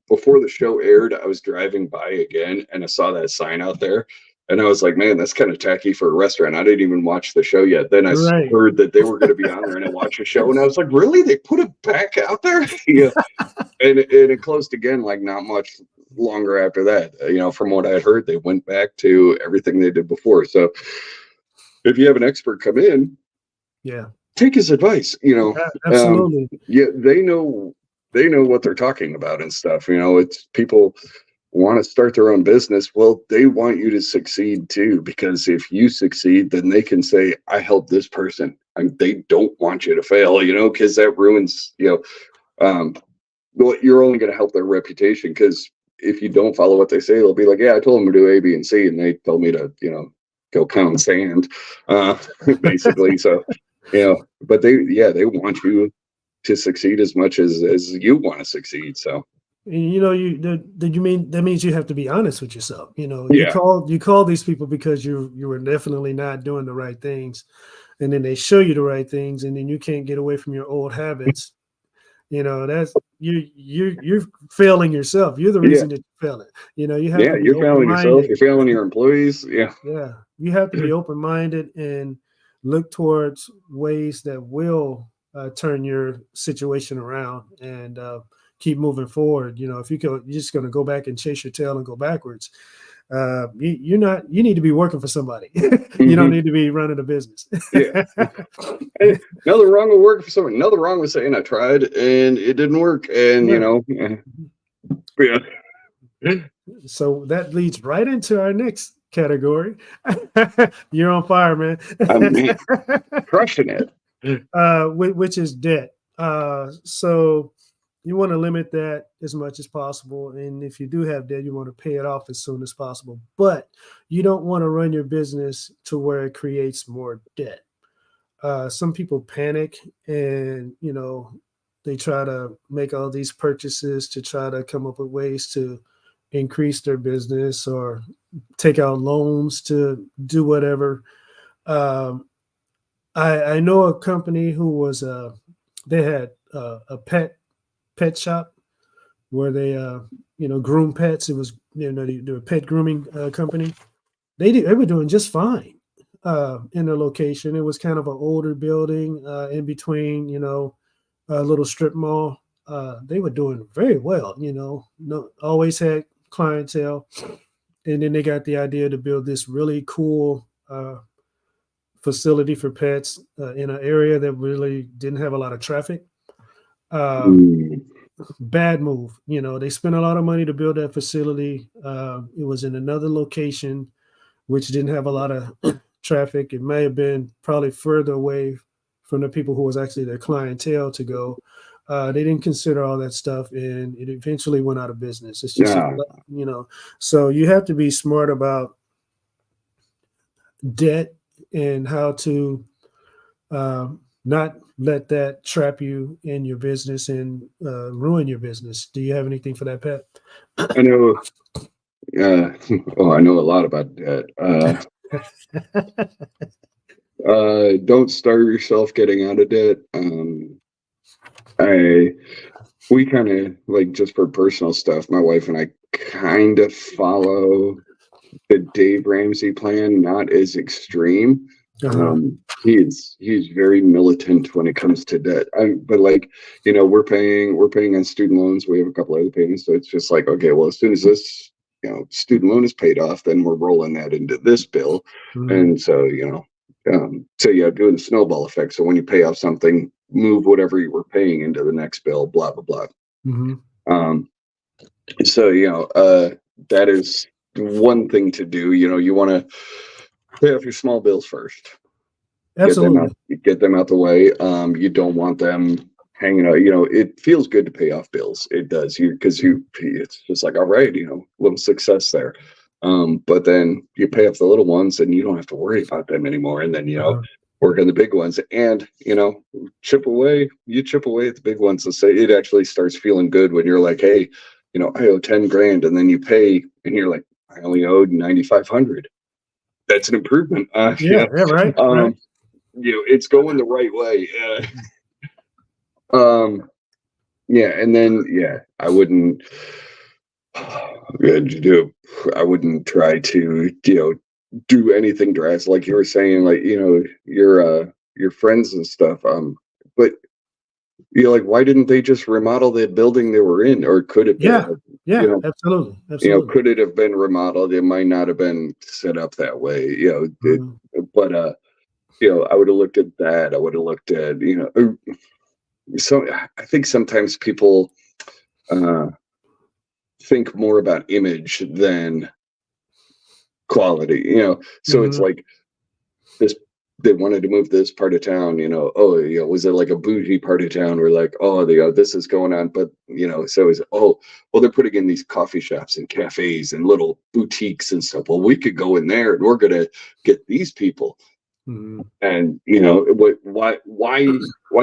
Speaker 2: before the show aired, I was driving by again and I saw that sign out there. And I was like, man, that's kind of tacky for a restaurant. I didn't even watch the show yet. Then I
Speaker 1: Right.
Speaker 2: heard that they were going to be on there, and I watched the show and I was like, really? They put it back out there? Yeah. And it closed again, like not much longer after that. From what I heard, they went back to everything they did before. So if you have an expert come in,
Speaker 1: Yeah.
Speaker 2: take his advice.
Speaker 1: Absolutely.
Speaker 2: Yeah, they know what they're talking about and stuff. It's people want to start their own business. Well, they want you to succeed too, because if you succeed, then they can say, I helped this person, and they don't want you to fail, because that ruins, um, well, you're only going to help their reputation, because if you don't follow what they say, they'll be like, yeah, I told them to do A, B, and C, and they told me to, go pound sand, basically. So, but they want you to succeed as much as you want to succeed. So,
Speaker 1: You mean that means you have to be honest with yourself. You
Speaker 2: yeah.
Speaker 1: call these people because you were definitely not doing the right things, and then they show you the right things, and then you can't get away from your old habits. That's you're failing yourself. You're the
Speaker 2: Yeah.
Speaker 1: reason that you're failing. You have
Speaker 2: Yeah.
Speaker 1: to be
Speaker 2: You're
Speaker 1: open
Speaker 2: failing yourself.
Speaker 1: minded.
Speaker 2: You're failing your employees. Yeah.
Speaker 1: Yeah, you have to be open minded and look towards ways that will turn your situation around and keep moving forward. If you're just going to go back and chase your tail and go backwards, you're not. You need to be working for somebody. You don't
Speaker 2: Hmm.
Speaker 1: need to be running a business.
Speaker 2: Yeah. Hey, nothing wrong with working for someone. Nothing wrong with saying I tried and it didn't work. And,
Speaker 1: Yeah.
Speaker 2: yeah.
Speaker 1: So that leads right into our next category. You're on fire, man.
Speaker 2: Man, crushing it.
Speaker 1: Which is debt. So you want to limit that as much as possible. And if you do have debt, you want to pay it off as soon as possible. But you don't want to run your business to where it creates more debt. Some people panic and, they try to make all these purchases to try to come up with ways to increase their business or take out loans to do whatever. Um, I know a company who was they had a pet shop where they groom pets. It was they were a pet grooming company. They were doing just fine in their location. It was kind of an older building in between a little strip mall. they were doing very well. No, always had clientele, and then they got the idea to build this really cool facility for pets in an area that really didn't have a lot of traffic. Um,
Speaker 2: Mm.
Speaker 1: Bad move. They spent a lot of money to build that facility. It was in another location, which didn't have a lot of traffic. It may have been probably further away from the people who was actually their clientele to go. They didn't consider all that stuff, and it eventually went out of business. It's just,
Speaker 2: Yeah.
Speaker 1: so you have to be smart about debt and how to not let that trap you in your business and ruin your business. Do you have anything for that, Pat?
Speaker 2: I know. Oh, I know a lot about that. Don't starve yourself getting out of debt. I We kind of like, just for personal stuff. My wife and I kind of follow the Dave Ramsey plan, not as extreme.
Speaker 1: Uh-huh.
Speaker 2: He's very militant when it comes to debt. But like, we're paying on student loans. We have a couple other payments, so it's just like, okay, well, as soon as this student loan is paid off, then we're rolling that into this bill,
Speaker 1: Mhm.
Speaker 2: and so so yeah, doing the snowball effect. So when you pay off something, move whatever you were paying into the next bill. Blah blah blah.
Speaker 1: Mhm.
Speaker 2: Um, so that is one thing to do. You want to pay off your small bills first. Get them out.
Speaker 1: Absolutely.
Speaker 2: Get them out the way. You don't want them hanging out. It feels good to pay off bills. It does. It's just like, all right, little success there. But then you pay off the little ones, and you don't have to worry about them anymore. And then
Speaker 1: Uh-huh.
Speaker 2: work on the big ones, and chip away. You chip away at the big ones. And say it actually starts feeling good when you're like, hey, I owe 10 grand, and then you pay, and you're like, I only owed 9,500. That's an improvement.
Speaker 1: Yeah. Yeah. Right. Right.
Speaker 2: Um, it's going the right way. Um, yeah, and then I wouldn't do. I wouldn't try to do anything drastic, like you were saying, like your friends and stuff. But like, why didn't they just remodel the building they were in, or could it be?
Speaker 1: Yeah.
Speaker 2: You
Speaker 1: Yeah.
Speaker 2: know,
Speaker 1: Absolutely. Absolutely.
Speaker 2: could it have been remodeled? It might not have been set up that way.
Speaker 1: Mhm.
Speaker 2: But I would have looked at that. I would have looked at so I think sometimes people uh, think more about image than quality. So it's
Speaker 1: Mhm.
Speaker 2: like this. They wanted to move this part of town. Oh, was it like a bougie part of town? Where like, oh, this is going on, but so is, oh, well, they're putting in these coffee shops and cafes and little boutiques and stuff. Well, we could go in there, and we're gonna get these people.
Speaker 1: Mhm.
Speaker 2: And why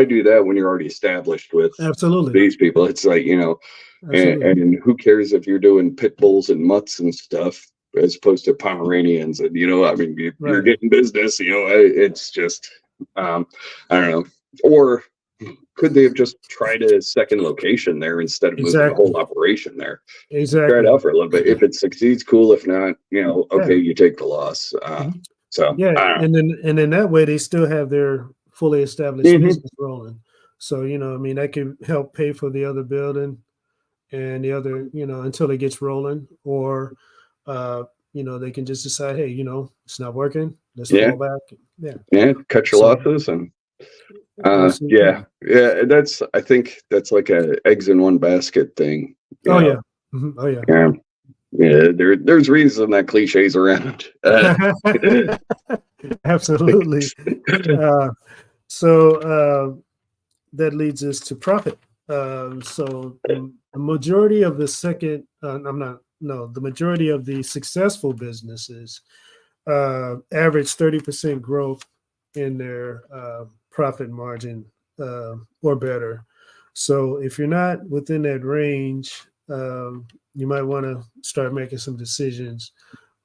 Speaker 2: do that when you're already established with
Speaker 1: Absolutely.
Speaker 2: these people? It's like,
Speaker 1: Absolutely.
Speaker 2: and who cares if you're doing pit bulls and mutts and stuff as opposed to Pomeranians? And I mean, you're
Speaker 1: Right.
Speaker 2: getting business. It's just, um, I don't know. Or could they have just tried a second location there instead of moving the
Speaker 1: Exactly.
Speaker 2: whole operation there? Try it
Speaker 1: Exactly.
Speaker 2: out for a little bit. If it succeeds, cool. If not,
Speaker 1: Yeah.
Speaker 2: okay, you take the loss.
Speaker 1: Mhm.
Speaker 2: So
Speaker 1: Yeah.
Speaker 2: I don't
Speaker 1: And then that way they still have their fully established
Speaker 2: know.
Speaker 1: business rolling. So, I mean, that could help pay for the other building and the other, until it gets rolling, or, uh, they can just decide, hey, it's not working. Let's
Speaker 2: Yeah,
Speaker 1: fall back. Yeah.
Speaker 2: yeah. Cut your
Speaker 1: So
Speaker 2: losses and
Speaker 1: absolutely.
Speaker 2: yeah. I think that's like a eggs in one basket thing. You
Speaker 1: Oh
Speaker 2: know,
Speaker 1: yeah. Mhm. Oh yeah.
Speaker 2: yeah, yeah. There's reason that cliches around.
Speaker 1: Absolutely. Uh, so that leads us to profit. So the majority of the second, I'm not, no, the majority of the successful businesses average 30% growth in their profit margin or better. So if you're not within that range, you might want to start making some decisions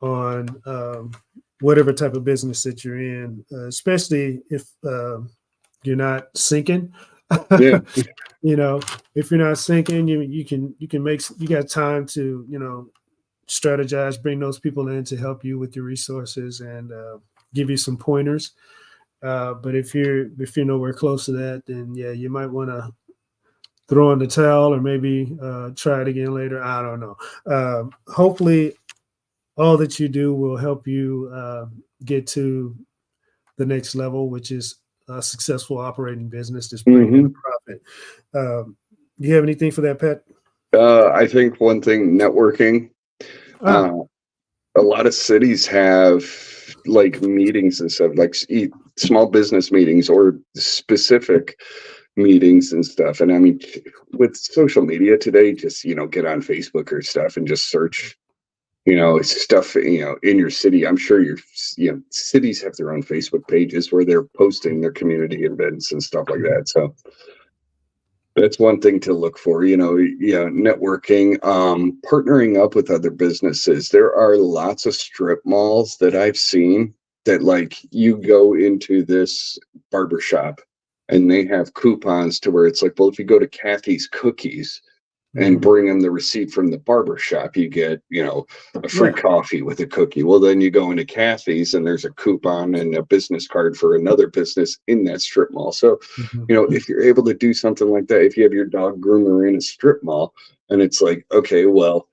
Speaker 1: on whatever type of business that you're in, especially if you're not sinking.
Speaker 2: Yeah,
Speaker 1: you know, if you're not sinking, you can you got time to strategize, bring those people in to help you with your resources and give you some pointers. But if you're nowhere close to that, then yeah, you might want to throw in the towel or maybe try it again later. I don't know. Hopefully, all that you do will help you get to the next level, which is a successful operating business that's bringing in a
Speaker 2: Hmm.
Speaker 1: profit. Do you have anything for that, Pat?
Speaker 2: I think one thing, networking.
Speaker 1: Ah,
Speaker 2: Uh, a lot of cities have like meetings and stuff, like small business meetings or specific meetings and stuff. And I mean, with social media today, just get on Facebook or stuff and just search, stuff, in your city. I'm sure cities have their own Facebook pages where they're posting their community events and stuff like that. So that's one thing to look for, networking, partnering up with other businesses. There are lots of strip malls that I've seen that, like, you go into this barber shop and they have coupons to where it's like, well, if you go to Kathy's Cookies and
Speaker 1: mhm.
Speaker 2: bring them the receipt from the barber shop, you get, a free
Speaker 1: Yeah.
Speaker 2: coffee with a cookie. Well, then you go into Kathy's and there's a coupon and a business card for another business in that strip mall. So,
Speaker 1: Mhm.
Speaker 2: if you're able to do something like that, if you have your dog groomer in a strip mall and it's like, okay, well,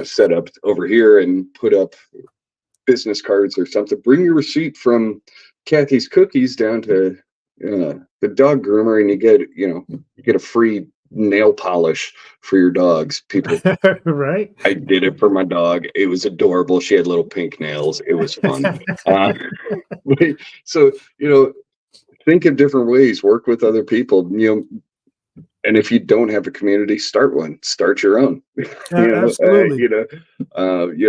Speaker 2: set up over here and put up business cards or something, bring your receipt from Kathy's Cookies down to the dog groomer and you get a free nail polish for your dogs. People,
Speaker 1: Right.
Speaker 2: I did it for my dog. It was adorable. She had little pink nails. It was fun. Uh, so, think of different ways, work with other people, and if you don't have a community, start one, start your own,
Speaker 1: Absolutely.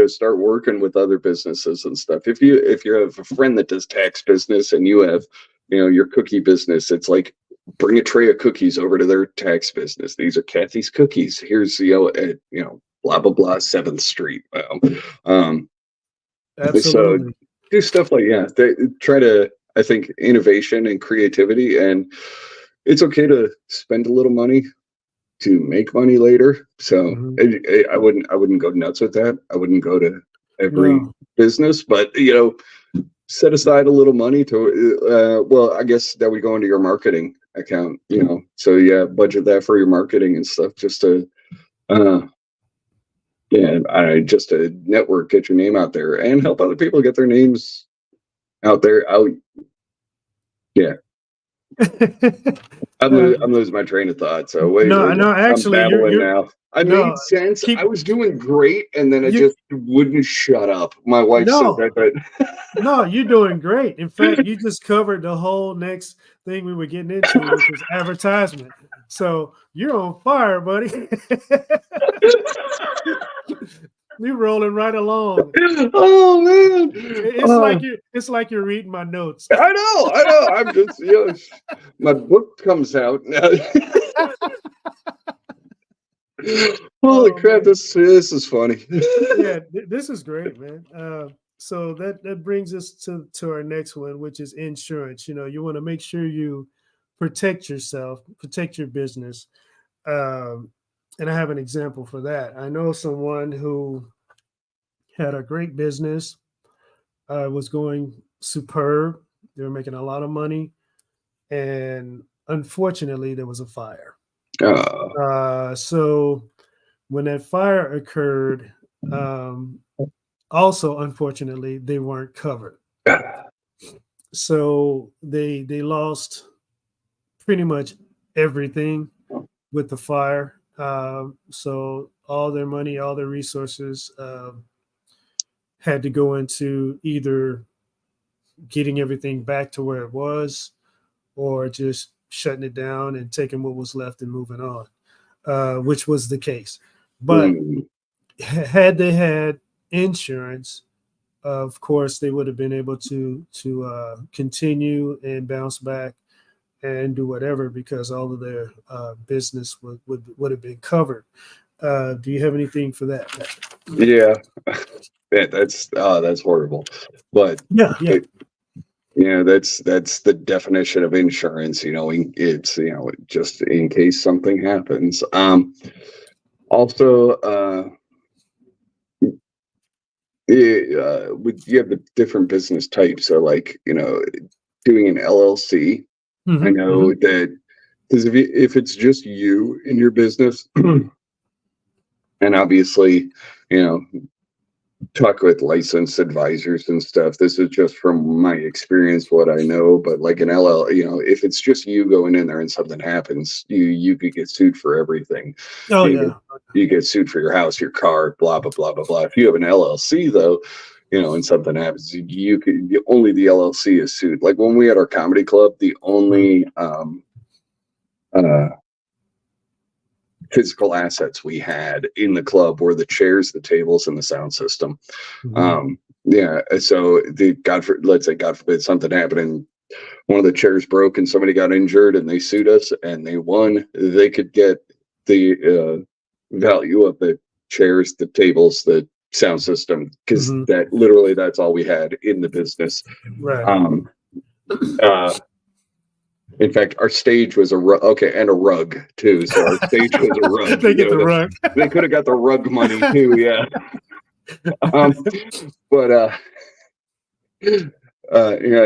Speaker 2: start working with other businesses and stuff. If you have a friend that does tax business and you have, your cookie business, it's like, bring a tray of cookies over to their tax business. These are Kathy's Cookies. Here's, at, blah, blah, blah, 7th Street. Um, so
Speaker 1: Absolutely.
Speaker 2: do stuff like, yeah, they try to, I think, innovation and creativity, and it's okay to spend a little money to make money later. So
Speaker 1: Mhm.
Speaker 2: I wouldn't go nuts with that. I wouldn't go to every
Speaker 1: No.
Speaker 2: business, but set aside a little money to, well, I guess that would go into your marketing account, so yeah, budget that for your marketing and stuff, just to, uh, yeah, just to network, get your name out there and help other people get their names out there. Yeah,
Speaker 1: Uh,
Speaker 2: I'm losing my train of thought. So wait,
Speaker 1: no, no,
Speaker 2: I'm
Speaker 1: actually,
Speaker 2: babbling
Speaker 1: you're
Speaker 2: now. I made
Speaker 1: no,
Speaker 2: sense. I
Speaker 1: keep
Speaker 2: was doing great, and then I
Speaker 1: you
Speaker 2: just wouldn't shut up. My wife said
Speaker 1: no,
Speaker 2: that, but
Speaker 1: no, you're doing great. In fact, you just covered the whole next thing we were getting into, which was advertisement. So you're on fire, buddy. You're rolling right along.
Speaker 2: oh man,
Speaker 1: It's like you're reading my notes.
Speaker 2: I know. I'm just, my book comes out. Holy
Speaker 1: Oh
Speaker 2: crap!
Speaker 1: man.
Speaker 2: This is funny.
Speaker 1: Yeah, this is great, man. So that brings us to our next one, which is insurance. You want to make sure you protect yourself, protect your business. Um, and I have an example for that. I know someone who had a great business, was going superb. They were making a lot of money, and unfortunately, there was a fire.
Speaker 2: uh,
Speaker 1: So when that fire occurred, um, also unfortunately, they weren't covered. So they lost pretty much everything with the fire. So all their money, all their resources, had to go into either getting everything back to where it was, or just shutting it down and taking what was left and moving on, which was the case. But
Speaker 2: mm,
Speaker 1: had they had insurance, of course, they would have been able to continue and bounce back and do whatever, because all of their business would have been covered. Do you have anything for that?
Speaker 2: yeah, that's horrible, but.
Speaker 1: Yeah, yeah.
Speaker 2: Yeah, that's the definition of insurance. It's, just in case something happens. Also, you have the different business types. So, like, doing an LLC. I
Speaker 1: Hmm,
Speaker 2: know
Speaker 1: hmm.
Speaker 2: that Because if it's just you in your business, and obviously, you know, talk with licensed advisors and stuff. This is just from my experience, what I know. But like an LL, if it's just you going in there and something happens, you could get sued for everything.
Speaker 1: Oh
Speaker 2: You
Speaker 1: yeah.
Speaker 2: get, you get sued for your house, your car, blah blah blah blah blah. If you have an LLC though, and something happens, you could only the LLC is sued. Like when we had our comedy club, the only uh physical assets we had in the club were the chairs, the tables, and the sound system.
Speaker 1: Mhm.
Speaker 2: Yeah, so let's say God forbid something happened and one of the chairs broke and somebody got injured and they sued us and they won, they could get the value of the chairs, the tables, the sound system, because
Speaker 1: Mhm.
Speaker 2: that's all we had in the business.
Speaker 1: Right.
Speaker 2: Um, uh, In fact, our stage was and a rug too. So our stage was a rug.
Speaker 1: They get the rug.
Speaker 2: They could have got the rug money too. Yeah. Um, but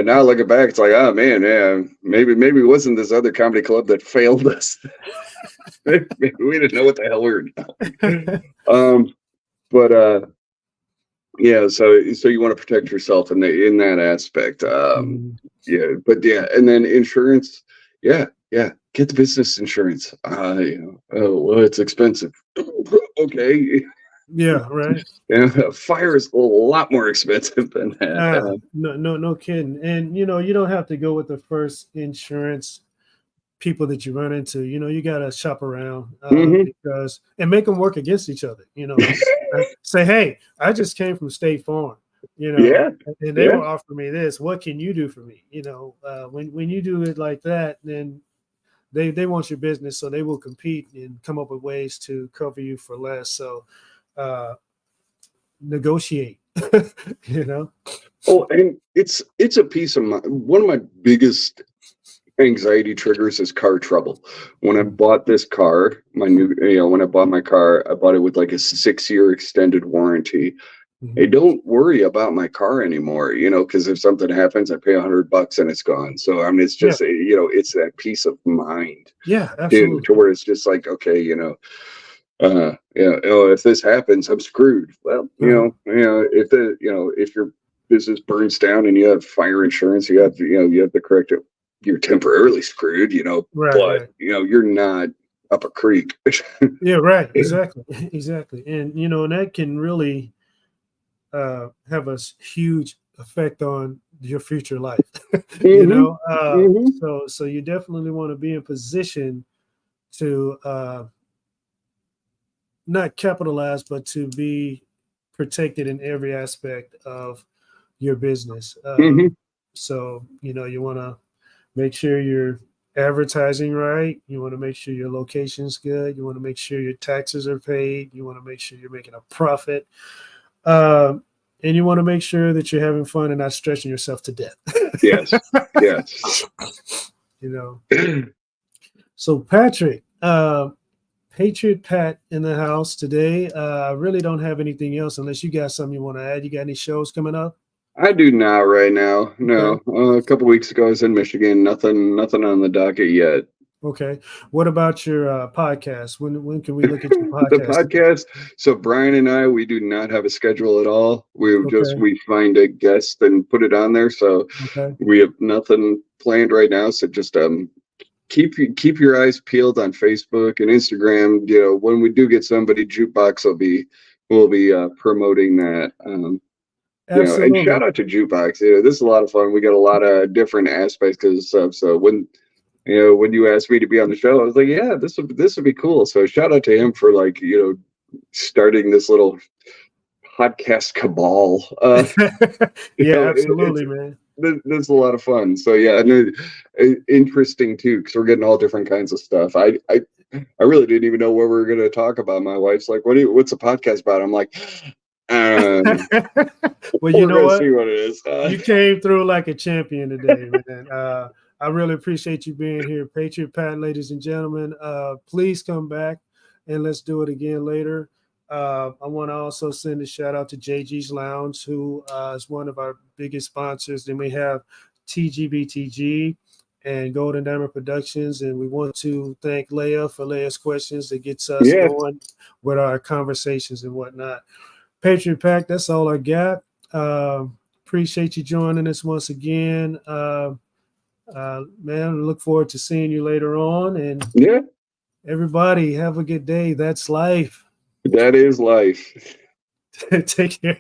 Speaker 2: now looking back, it's like, oh man, yeah, maybe it wasn't this other comedy club that failed us. Maybe we didn't know what the hell we were doing. But yeah, so you want to protect yourself in that aspect.
Speaker 1: Mhm.
Speaker 2: Yeah, but yeah, and then insurance. Yeah, yeah, get the business insurance. Oh well, it's expensive. Okay,
Speaker 1: Yeah, right.
Speaker 2: yeah, fire is a lot more expensive than that.
Speaker 1: No kidding. And you don't have to go with the first insurance people that you run into. You got to shop around
Speaker 2: Mhm.
Speaker 1: because and make them work against each other. Say, hey, I just came from State Farm.
Speaker 2: Yeah,
Speaker 1: And they
Speaker 2: yeah,
Speaker 1: will offer me this. What can you do for me? When you do it like that, then they want your business, so they will compete and come up with ways to cover you for less. So uh, negotiate. you know.
Speaker 2: Oh, and it's a piece of one of my biggest anxiety triggers is car trouble. When I bought this car, when I bought my car, I bought it with like a 6-year extended warranty. I
Speaker 1: Mhm.
Speaker 2: don't worry about my car anymore, because if something happens, I pay $100 and it's gone. So I mean, it's
Speaker 1: Yeah.
Speaker 2: just, it's that peace of mind
Speaker 1: Yeah.
Speaker 2: to
Speaker 1: Absolutely.
Speaker 2: where it's just like, okay, if this happens, I'm screwed. Well,
Speaker 1: Uh-huh.
Speaker 2: if your business burns down and you have fire insurance, you have the correct, you're temporarily screwed,
Speaker 1: Right.
Speaker 2: but
Speaker 1: Right.
Speaker 2: you're not up a creek.
Speaker 1: Yeah. Right. Exactly. Exactly. And and that can really have a huge effect on your future life.
Speaker 2: Hmm. Hmm.
Speaker 1: So you definitely want to be in position to not capitalize, but to be protected in every aspect of your business.
Speaker 2: Hmm.
Speaker 1: So you want to make sure you're advertising right. You want to make sure your location's good. You want to make sure your taxes are paid. You want to make sure you're making a profit. Um, and you want to make sure that you're having fun and not stretching yourself to death.
Speaker 2: Yes. Yes.
Speaker 1: you know. So Patrick, Patriot Pat in the house today. I really don't have anything else unless you got something you want to add. You got any shows coming up?
Speaker 2: I do not right now.
Speaker 1: Okay.
Speaker 2: No, a couple weeks ago I was in Michigan. Nothing on the docket yet.
Speaker 1: Okay. What about your podcast? When can we look at your
Speaker 2: The
Speaker 1: podcast again?
Speaker 2: podcast. So Brian and I, we do not have a schedule at all.
Speaker 1: Okay.
Speaker 2: We find a guest and put it on there. So
Speaker 1: Okay.
Speaker 2: we have nothing planned right now. So just keep your eyes peeled on Facebook and Instagram. When we do get somebody, Jukebox will be promoting that. And shout
Speaker 1: Absolutely.
Speaker 2: out to Jukebox. This is a lot of fun. We got a lot of different aspects because of stuff. So when you asked me to be on the show, I was like, yeah, this would be cool. So shout out to him for like, starting this little podcast cabal.
Speaker 1: yeah,
Speaker 2: It's
Speaker 1: absolutely, man.
Speaker 2: this is a lot of fun. So yeah, and interesting too because we're getting all different kinds of stuff. I really didn't even know what we were going to talk about. My wife's like, what's a podcast about? I'm like, um,
Speaker 1: well, you
Speaker 2: we're
Speaker 1: know
Speaker 2: going to
Speaker 1: what?
Speaker 2: see what it is.
Speaker 1: You came through like a champion today, man. I really appreciate you being here, Patriot Pat, ladies and gentlemen. Please come back and let's do it again later. I want to also send a shout out to JG's Lounge, who is one of our biggest sponsors. Then we have TGBTG and Golden Diamond Productions. And we want to thank Leah for Leah's questions that gets us
Speaker 2: Yeah,
Speaker 1: going with our conversations and whatnot. Patriot Pack, that's all I got. Appreciate you joining us once again. Man, look forward to seeing you later on. And
Speaker 2: yeah,
Speaker 1: everybody, have a good day. That's life.
Speaker 2: that is life.
Speaker 1: Take care.